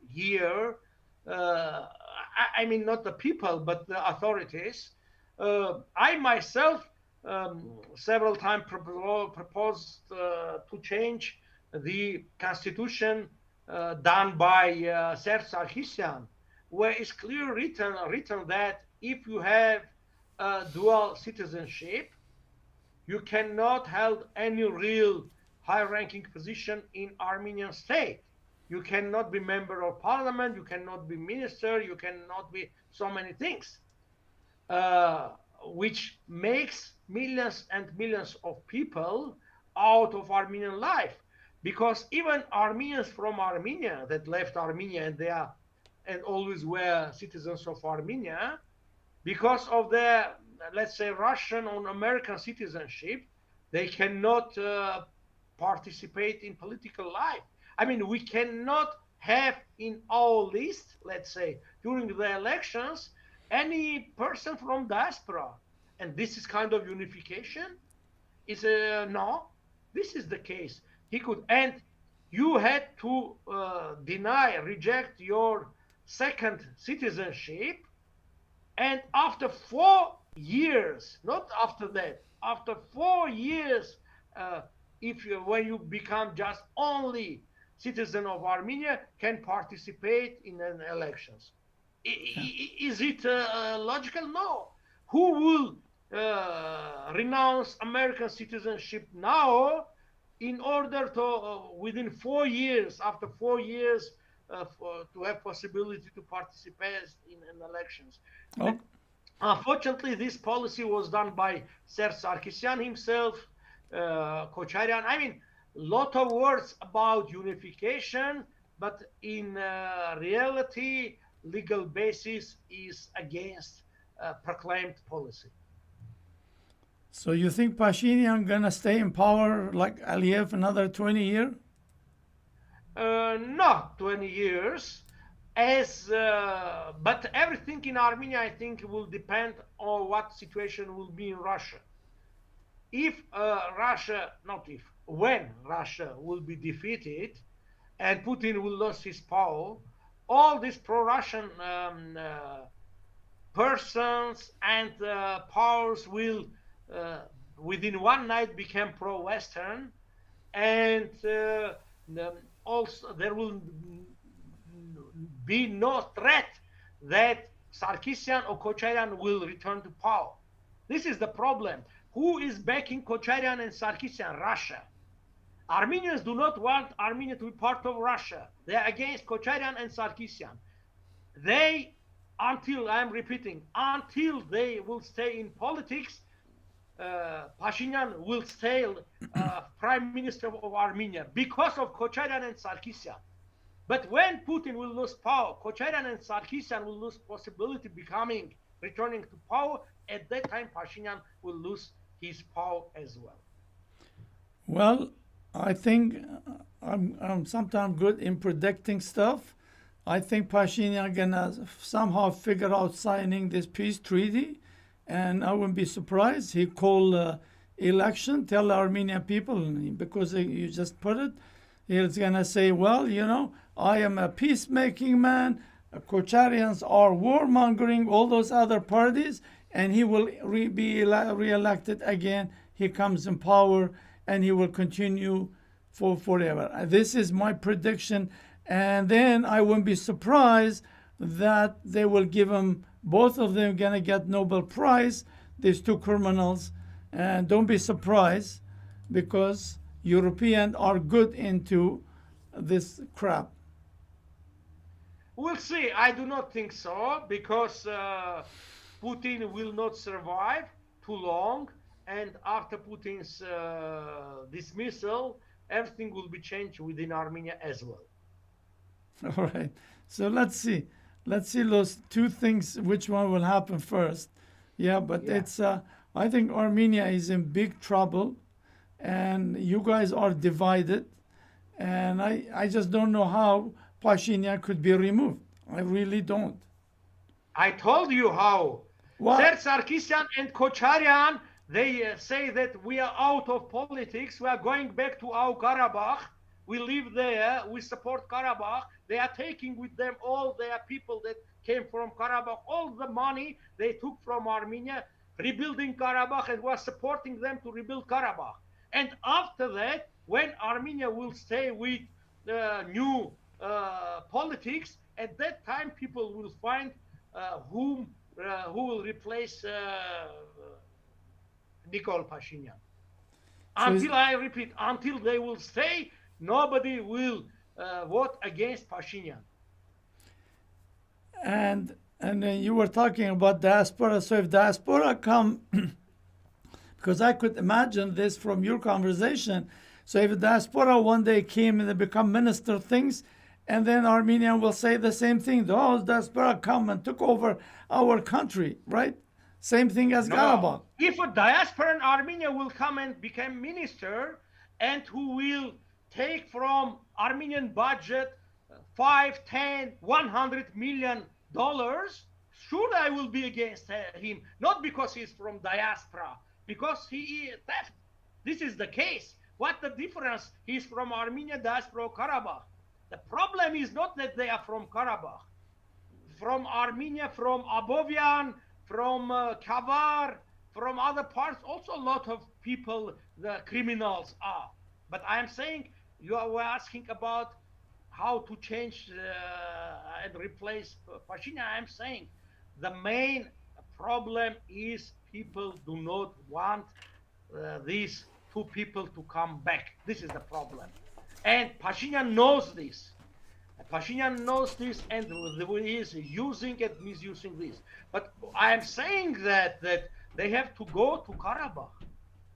here. I mean, not the people, but the authorities. I myself several times proposed to change the constitution done by Sargsyan, where it's clearly written that if you have dual citizenship, you cannot hold any real high-ranking position in Armenian state. You cannot be member of parliament, you cannot be minister, you cannot be so many things, which makes millions and millions of people out of Armenian life. Because even Armenians from Armenia that left Armenia and always were citizens of Armenia, because of their, let's say, Russian or American citizenship, they cannot participate in political life. I mean, we cannot have in our list, let's say, during the elections, any person from diaspora. And this is kind of unification. Is no, this is the case. He could, and you had to reject your second citizenship, and after 4 years, not after that, after 4 years, uh, if you, when you become just only citizen of Armenia, can participate in an elections. Yeah. Is it logical? No. Who will renounce American citizenship now in order to, within 4 years, after 4 years, to have possibility to participate in elections? Oh, Unfortunately, this policy was done by Sargsyan himself, Kocharian. I mean, lot of words about unification, but in reality, legal basis is against proclaimed policy. So you think Pashinyan gonna stay in power like Aliyev another 20 years? Not 20 years, but everything in Armenia, I think, will depend on what situation will be in Russia. If Russia, not if, when Russia will be defeated and Putin will lose his power, all these pro-Russian persons and powers will, within one night, become pro-Western, and also there will be no threat that Sargsyan or Kocharian will return to power. This is the problem. Who is backing Kocharian and Sargsyan? Russia. Armenians do not want Armenia to be part of Russia. They are against Kocharian and Sargsyan. They, until, I am repeating, until they will stay in politics, Pashinyan will stay prime minister of Armenia because of Kocharian and Sargsyan. But when Putin will lose power, Kocharian and Sargsyan will lose possibility returning to power. At that time, Pashinyan will lose his power as well. Well, I think I'm sometimes good in predicting stuff. I think Pashinyan gonna somehow figure out signing this peace treaty, and I wouldn't be surprised. He call election, tell the Armenian people, because you just put it, he's gonna say, well, I am a peacemaking man. Kocharians are warmongering, all those other parties, and he will be re-elected again. He comes in power, and he will continue for forever. This is my prediction, and then I wouldn't be surprised that they will give him, both of them gonna get Nobel Prize, these two criminals, and don't be surprised because Europeans are good into this crap. We'll see. I do not think so because Putin will not survive too long, and after Putin's dismissal, everything will be changed within Armenia as well. All right. So let's see. Let's see those two things. Which one will happen first? Yeah, but Yeah. it's. I think Armenia is in big trouble, and you guys are divided, and I just don't know how Pashinyan could be removed. I really don't. I told you how. What? Sargsyan and Kocharian, they say that we are out of politics. We are going back to our Karabakh. We live there. We support Karabakh. They are taking with them all their people that came from Karabakh, all the money they took from Armenia, rebuilding Karabakh, and was supporting them to rebuild Karabakh. And after that, when Armenia will stay with new politics, at that time people will find who will replace Nikol Pashinyan. Until, I repeat, until they will stay, nobody will vote against Pashinyan. And then you were talking about diaspora. So if diaspora come, because I could imagine this from your conversation. So if diaspora one day came and they become minister things, and then Armenia will say the same thing. Those diaspora come and took over our country, right? Same thing as Karabakh. If a diaspora in Armenia will come and become minister, and who will take from Armenian budget 5, 10, 100 million dollars, sure I will be against him. Not because he's from diaspora, because he is theft. This is the case. What the difference? He's from Armenia diaspora or Karabakh. The problem is not that they are from Karabakh. From Armenia, from Abovian, from Kavar, from other parts, also a lot of people, the criminals are. But I am saying, you were asking about how to change and replace Pashinyan. I am saying the main problem is people do not want these two people to come back. This is the problem. And Pashinyan knows this. Pashinyan knows this, and he is using and misusing this. But I am saying that they have to go to Karabakh.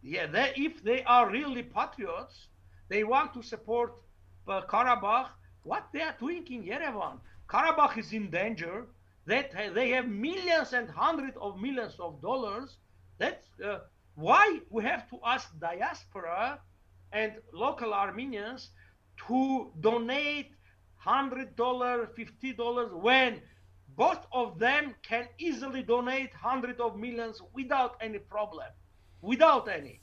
Yeah, if they are really patriots, they want to support Karabakh. What they are doing in Yerevan? Karabakh is in danger. That they have millions and hundreds of millions of dollars. That's why we have to ask diaspora and local Armenians to donate $100, $50 when both of them can easily donate hundreds of millions without any problem, without any.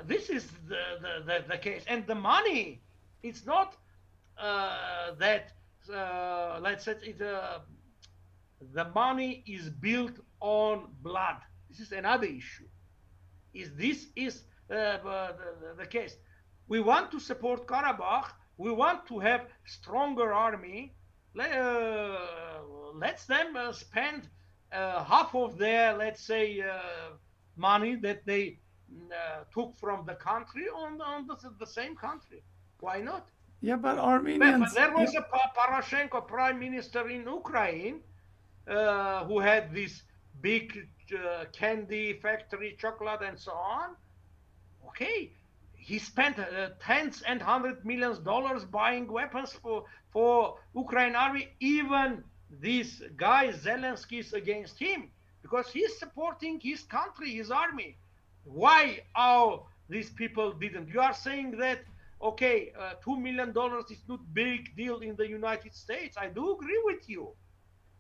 This is the case, and the money. It's not that let's say the money is built on blood. This is another issue. This is the case. We want to support Karabakh. We want to have stronger army. Let's them spend half of their, let's say, money that they took from the country on the same country. Why not? Yeah, but But Armenians. there was a Poroshenko prime minister in Ukraine who had this big candy factory, chocolate, and so on. Okay, he spent tens and $100 million buying weapons for Ukraine army. Even this guy Zelensky is against him because he's supporting his country, his army. Why are these people didn't? You are saying that okay, $2 million is not big deal in the United States. I do agree with you,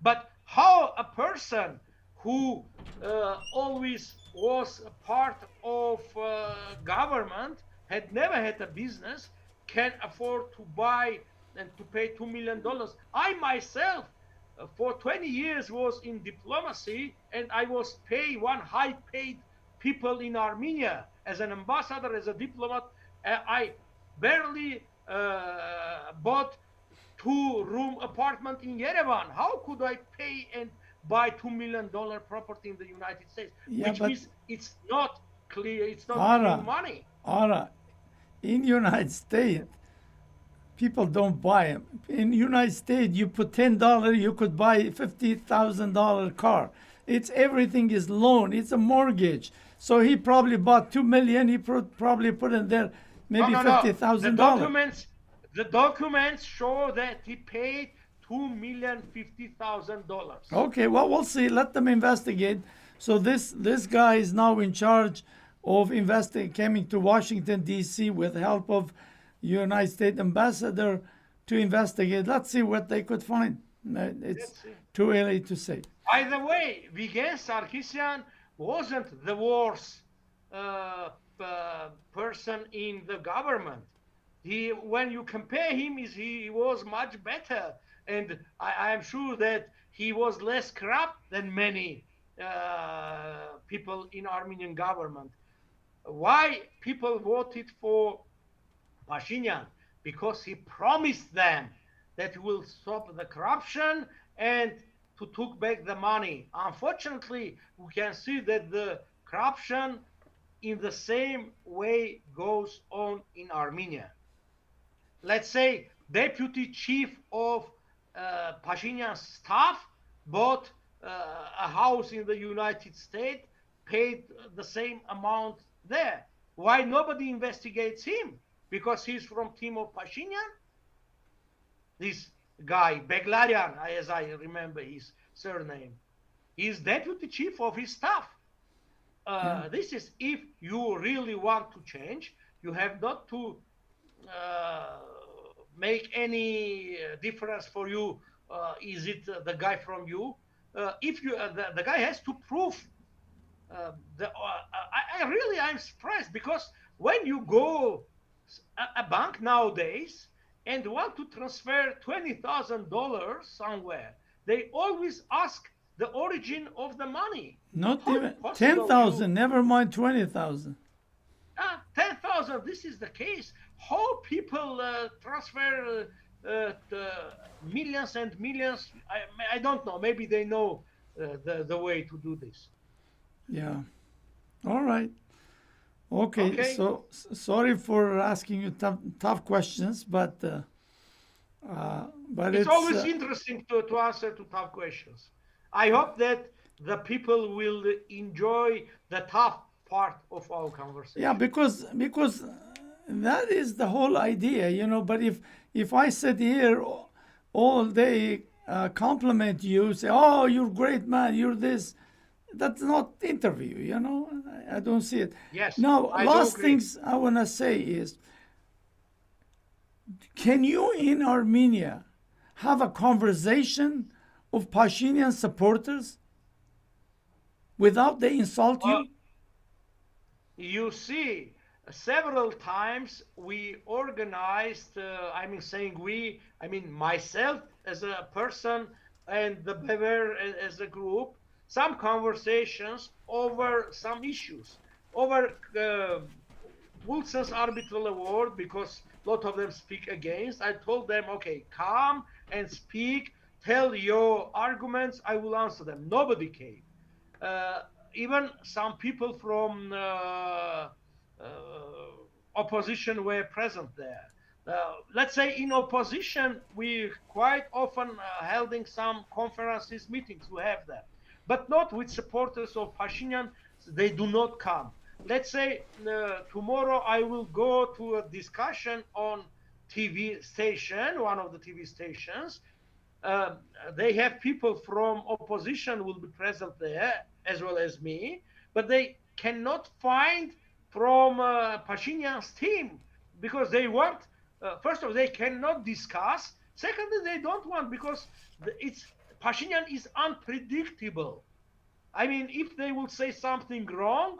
but how a person who always was a part of government, had never had a business, can afford to buy and to pay $2 million? I myself, for 20 years, was in diplomacy, and I was one high-paid people in Armenia as an ambassador, as a diplomat. I barely bought two-room apartment in Yerevan. How could I pay and buy $2 million property in the United States? Yeah, Which but means it's not clear, it's not clean Ara, money. Ara, in United States, people don't buy them. In United States, you put $10, you could buy a $50,000 car. It's everything is loan. It's a mortgage. So he probably bought 2 million. He probably put in there maybe No. $50,000. The documents show that he paid $2,050,000. Okay, well, we'll see. Let them investigate. So this guy is now in charge of coming to Washington D.C. with help of United States ambassador to investigate. Let's see what they could find. It's too early to say. By the way, Vigen Sargsyan wasn't the worst person in the government. When you compare him, he was much better, and I am sure that he was less corrupt than many people in Armenian government. Why people voted for Pashinyan? Because he promised them that he will stop the corruption and to take back the money. Unfortunately, we can see that the corruption in the same way goes on in Armenia. Let's say deputy chief of Pashinyan's staff bought a house in the United States, paid the same amount there. Why nobody investigates him? Because he's from team of Pashinyan? This guy, Beglarian, as I remember his surname, he's deputy chief of his staff. This is, if you really want to change, you have not to make any difference for you. Is it the guy from you? If you the guy has to prove. I'm surprised because when you go a bank nowadays and want to transfer $20,000 somewhere, they always ask the origin of the money. Not How even possible 10,000. Never mind 20,000. 10,000. This is the case. How people transfer millions and millions? I don't know. Maybe they know the way to do this. Yeah. All right. Okay. Okay. So sorry for asking you tough questions, but But It's it's always interesting to answer to tough questions. I hope that the people will enjoy the tough part of our yeah, conversation. because that is the whole idea, you know. But if I sit here all day, compliment you, say, "Oh, you're great, man. You're this," that's not interview, you know. I don't see it. Yes, Now, I do last agree. things I wanna say is, can you in Armenia have a conversation of Pashinyan supporters without they insult Well, you? you see, several times we organized, I mean, saying we, I mean, myself as a person and the Bever as a group, some conversations over some issues, over Wilson's arbitral award, because a lot of them speak against. I told them, okay, come and speak, tell your arguments, I will answer them. Nobody came. Uh, Even some people from opposition were present there. Let's say in opposition, we quite often holding some conferences, meetings, we have them, but not with supporters of Pashinyan. They do not come. Let's say tomorrow I will go to a discussion on TV station, one of the TV stations. uh, they have people from opposition will be present there as well as me, but they cannot find from Pashinyan's team because they want. First of all, they cannot discuss. Secondly, they don't want because it's Pashinyan is unpredictable. I mean, if they will say something wrong,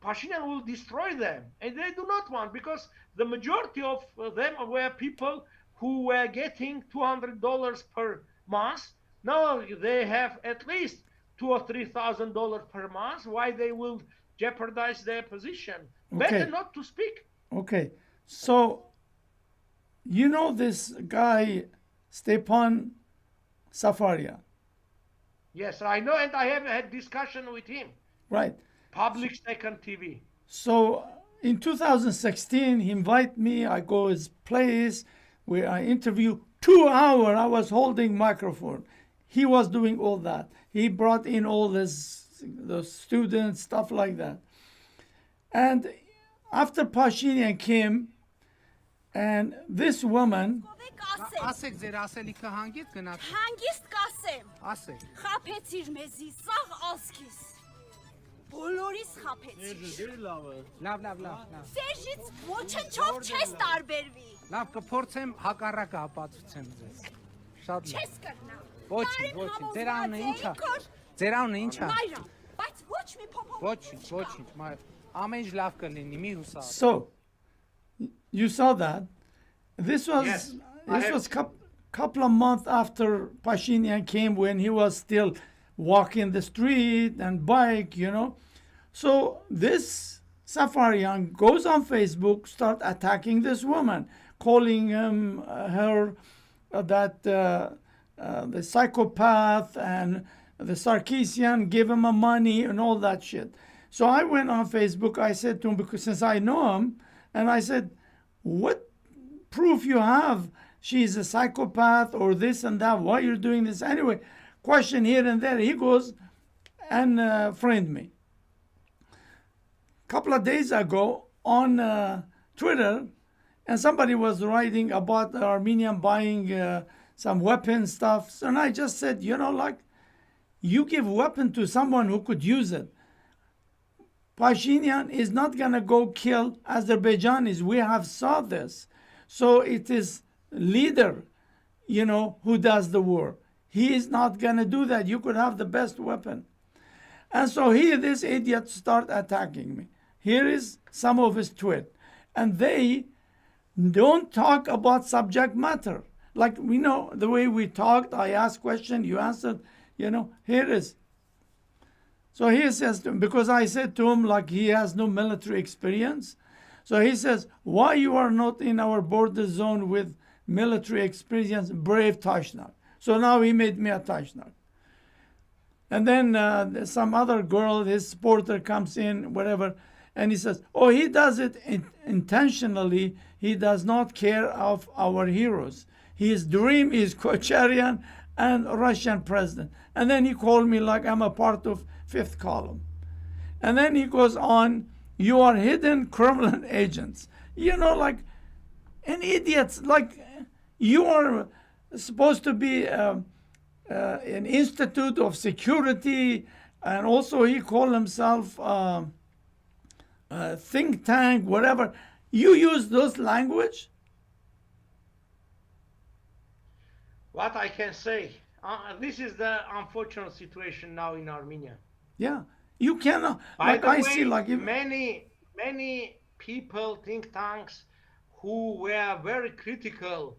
Pashinyan will destroy them, and they do not want because the majority of them were people who were getting $200 per month. Now they have at least $2 or $3,000 per month. Why they will jeopardize their position? Better Okay, not to speak. okay. So you know this guy Stepan Safaria, Yes, I know, and I have had discussion with him. right? Public second TV. So in 2016, he invited me. I go his place where I interview 2 hour. I was holding microphone. He was doing all that. He brought in all this, the students, stuff like that. And after Pashinyan came, and this woman, Կասեմ, Ասեք ձեր ասելիքը հանգիտ գնաց։ հանգիստ կասեմ, Ասեք։ խապեցիր մեզի սաղ ասկիս, բոլորիս խապեցիր, Լավ։ Սերժից ոչնչով չես տարբերվի, Լավ կփորձեմ հակառակը ապացուցեմ ձեզ։ Շատ լավ։ չես կրնա, Ոչինչ, ձեր անունը ի՞նչ է։ Ձեր անունը ի՞նչ է։ Մայրամ, բայց ոչ մի փոփոխ Ոչինչ, ամեն ինչ լավ կլինի, մի հուսա։ so you saw that. This was Yes, I this have- was couple of months after Pashinyan came, when he was still walking the street and bike, you know. So this Safarian goes on Facebook, start attacking this woman, calling her the psychopath, and the Sargsyan give him a money and all that shit. So I went on Facebook. I said to him, because since I know him, and I said, "What proof you have she's a psychopath or this and that? Why you're doing this anyway?" Question here and there. He goes and friend me. Couple of days ago on Twitter, and somebody was writing about the Armenian buying some weapon stuff. So and I just said, like, you give weapon to someone who could use it. Pashinyan is not gonna go kill Azerbaijanis. We have saw this. So it is leader, who does the war. He is not gonna do that. You could have the best weapon. And so here, this idiot start attacking me. Here is some of his tweet. And they don't talk about subject matter. Like, we know the way we talked, I asked question, you answered, here is. So he says to him, because I said to him, like, he has no military experience. So he says, why you are not in our border zone with military experience, brave Tashnak. So now he made me a Tashnak. And then some other girl, his supporter, comes in, whatever, and he says, oh, he does it intentionally. He does not care of our heroes. his dream is Kocharian and Russian president. And then he called me like I'm a part of fifth column. And then he goes on, you are hidden Kremlin agents. You know, like an idiot. Like you are supposed to be an institute of security, and also he called himself think tank, whatever. You use those language? What I can say, this is the unfortunate situation now in Armenia. Yeah. You cannot, By like the I way, see, like if, many people, think tanks, who were very critical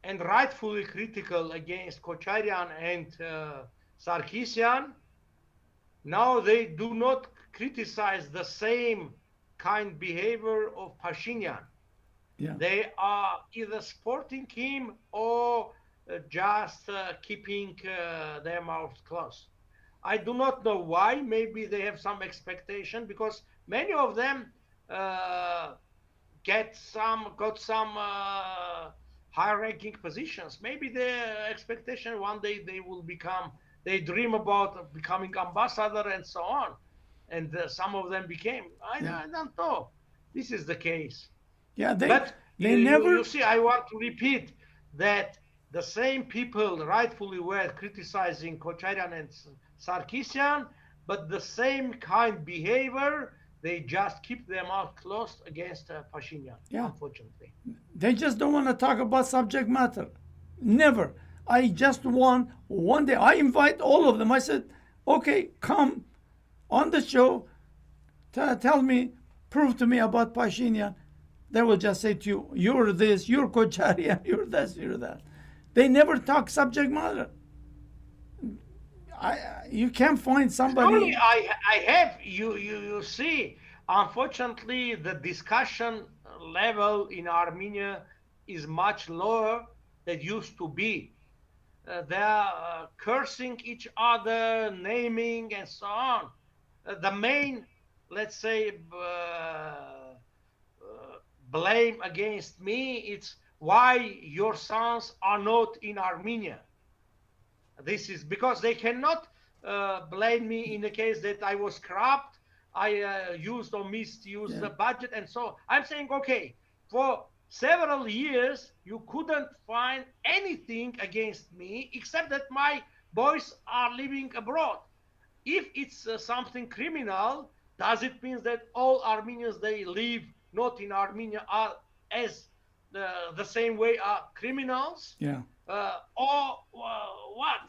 and rightfully critical against Kocharian and Sargsyan, now they do not criticize the same kind behavior of Pashinyan. yeah. They are either supporting him or just keeping their mouths closed. I do not know why. Maybe they have some expectation, because many of them got some high-ranking positions. Maybe their expectation one day they dream about becoming ambassador and so on. And some of them became. I don't know. This is the case. Yeah, But they never. you see, I want to repeat that the same people rightfully were criticizing Kocharian and Sargsyan, but the same kind behavior, they just keep their mouth closed against Pashinyan, unfortunately. They just don't want to talk about subject matter. Never. I just want one day. I invite all of them. I said, okay, come on the show. Tell me, prove to me about Pashinyan. They will just say to you, you're this, you're Kocharian, you're this, you're that. They never talk subject matter. You can't find somebody. Only I have, you see, unfortunately, the discussion level in Armenia is much lower than it used to be. They are cursing each other, naming, and so on. The main, let's say, blame against me, it's why your sons are not in Armenia. This is because they cannot blame me in the case that I was corrupt, I used or misused the budget, and so on. I'm saying, okay, for several years, you couldn't find anything against me except that my boys are living abroad. If it's something criminal, does it mean that all Armenians, they live not in Armenia, are as the same way are criminals? Yeah. Or what?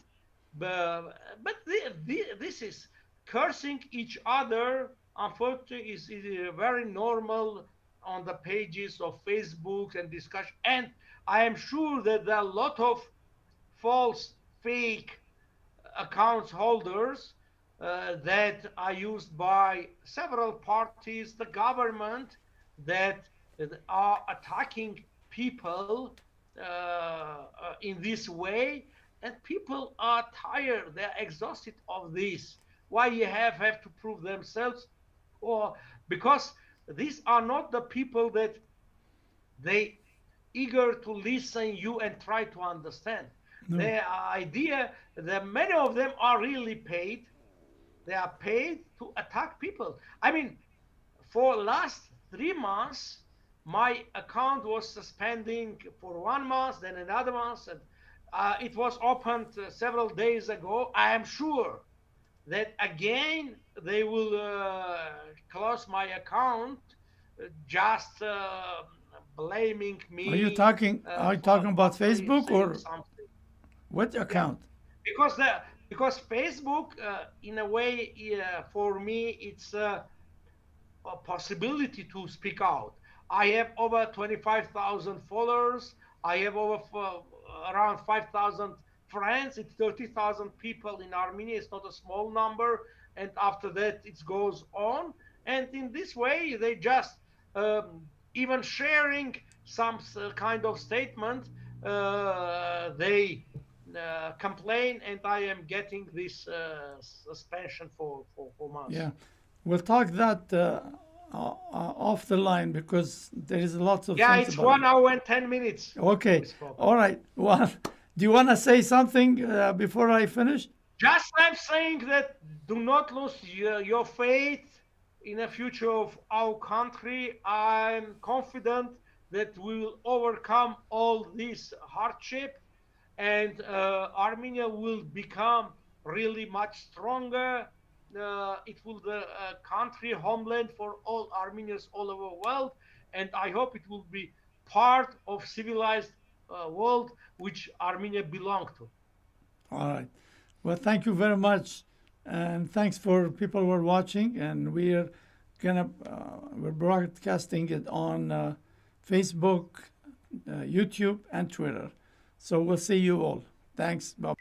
But this is cursing each other. Unfortunately, is very normal on the pages of Facebook and discussion. And I am sure that there are a lot of false, fake accounts holders that are used by several parties, the government, that are attacking people in this way, and people are tired, they're exhausted of this. Why you have to prove themselves? Or because these are not the people that they eager to listen you and try to understand. No. The idea that many of them are really paid. They are paid to attack people. I mean, for last 3 months, my account was suspending for 1 month, then another month, and it was opened several days ago. I am sure that again they will close my account, just blaming me. Are you talking about Facebook or something? What account? Yeah. Because Facebook, in a way, for me, it's a possibility to speak out. I have over 25,000 followers. I have over around 5,000 friends. It's 30,000 people in Armenia. It's not a small number. And after that, it goes on. And in this way, they just even sharing some kind of statement, they complain, and I am getting this suspension for months. Yeah, we'll talk that off the line because there is lots of Yeah, things it's about 1 hour and 10 minutes. Okay. we spoke. All right. Well, do you want to say something before I finish? Just I'm saying that do not lose your faith in the future of our country. I'm confident that we will overcome all this hardship and Armenia will become really much stronger. It will be a country, homeland for all Armenians all over the world. And I hope it will be part of civilized world which Armenia belongs to. All right. Well, thank you very much, and thanks for people who are watching. And we're broadcasting it on Facebook, YouTube, and Twitter. So we'll see you all. Thanks. Bye.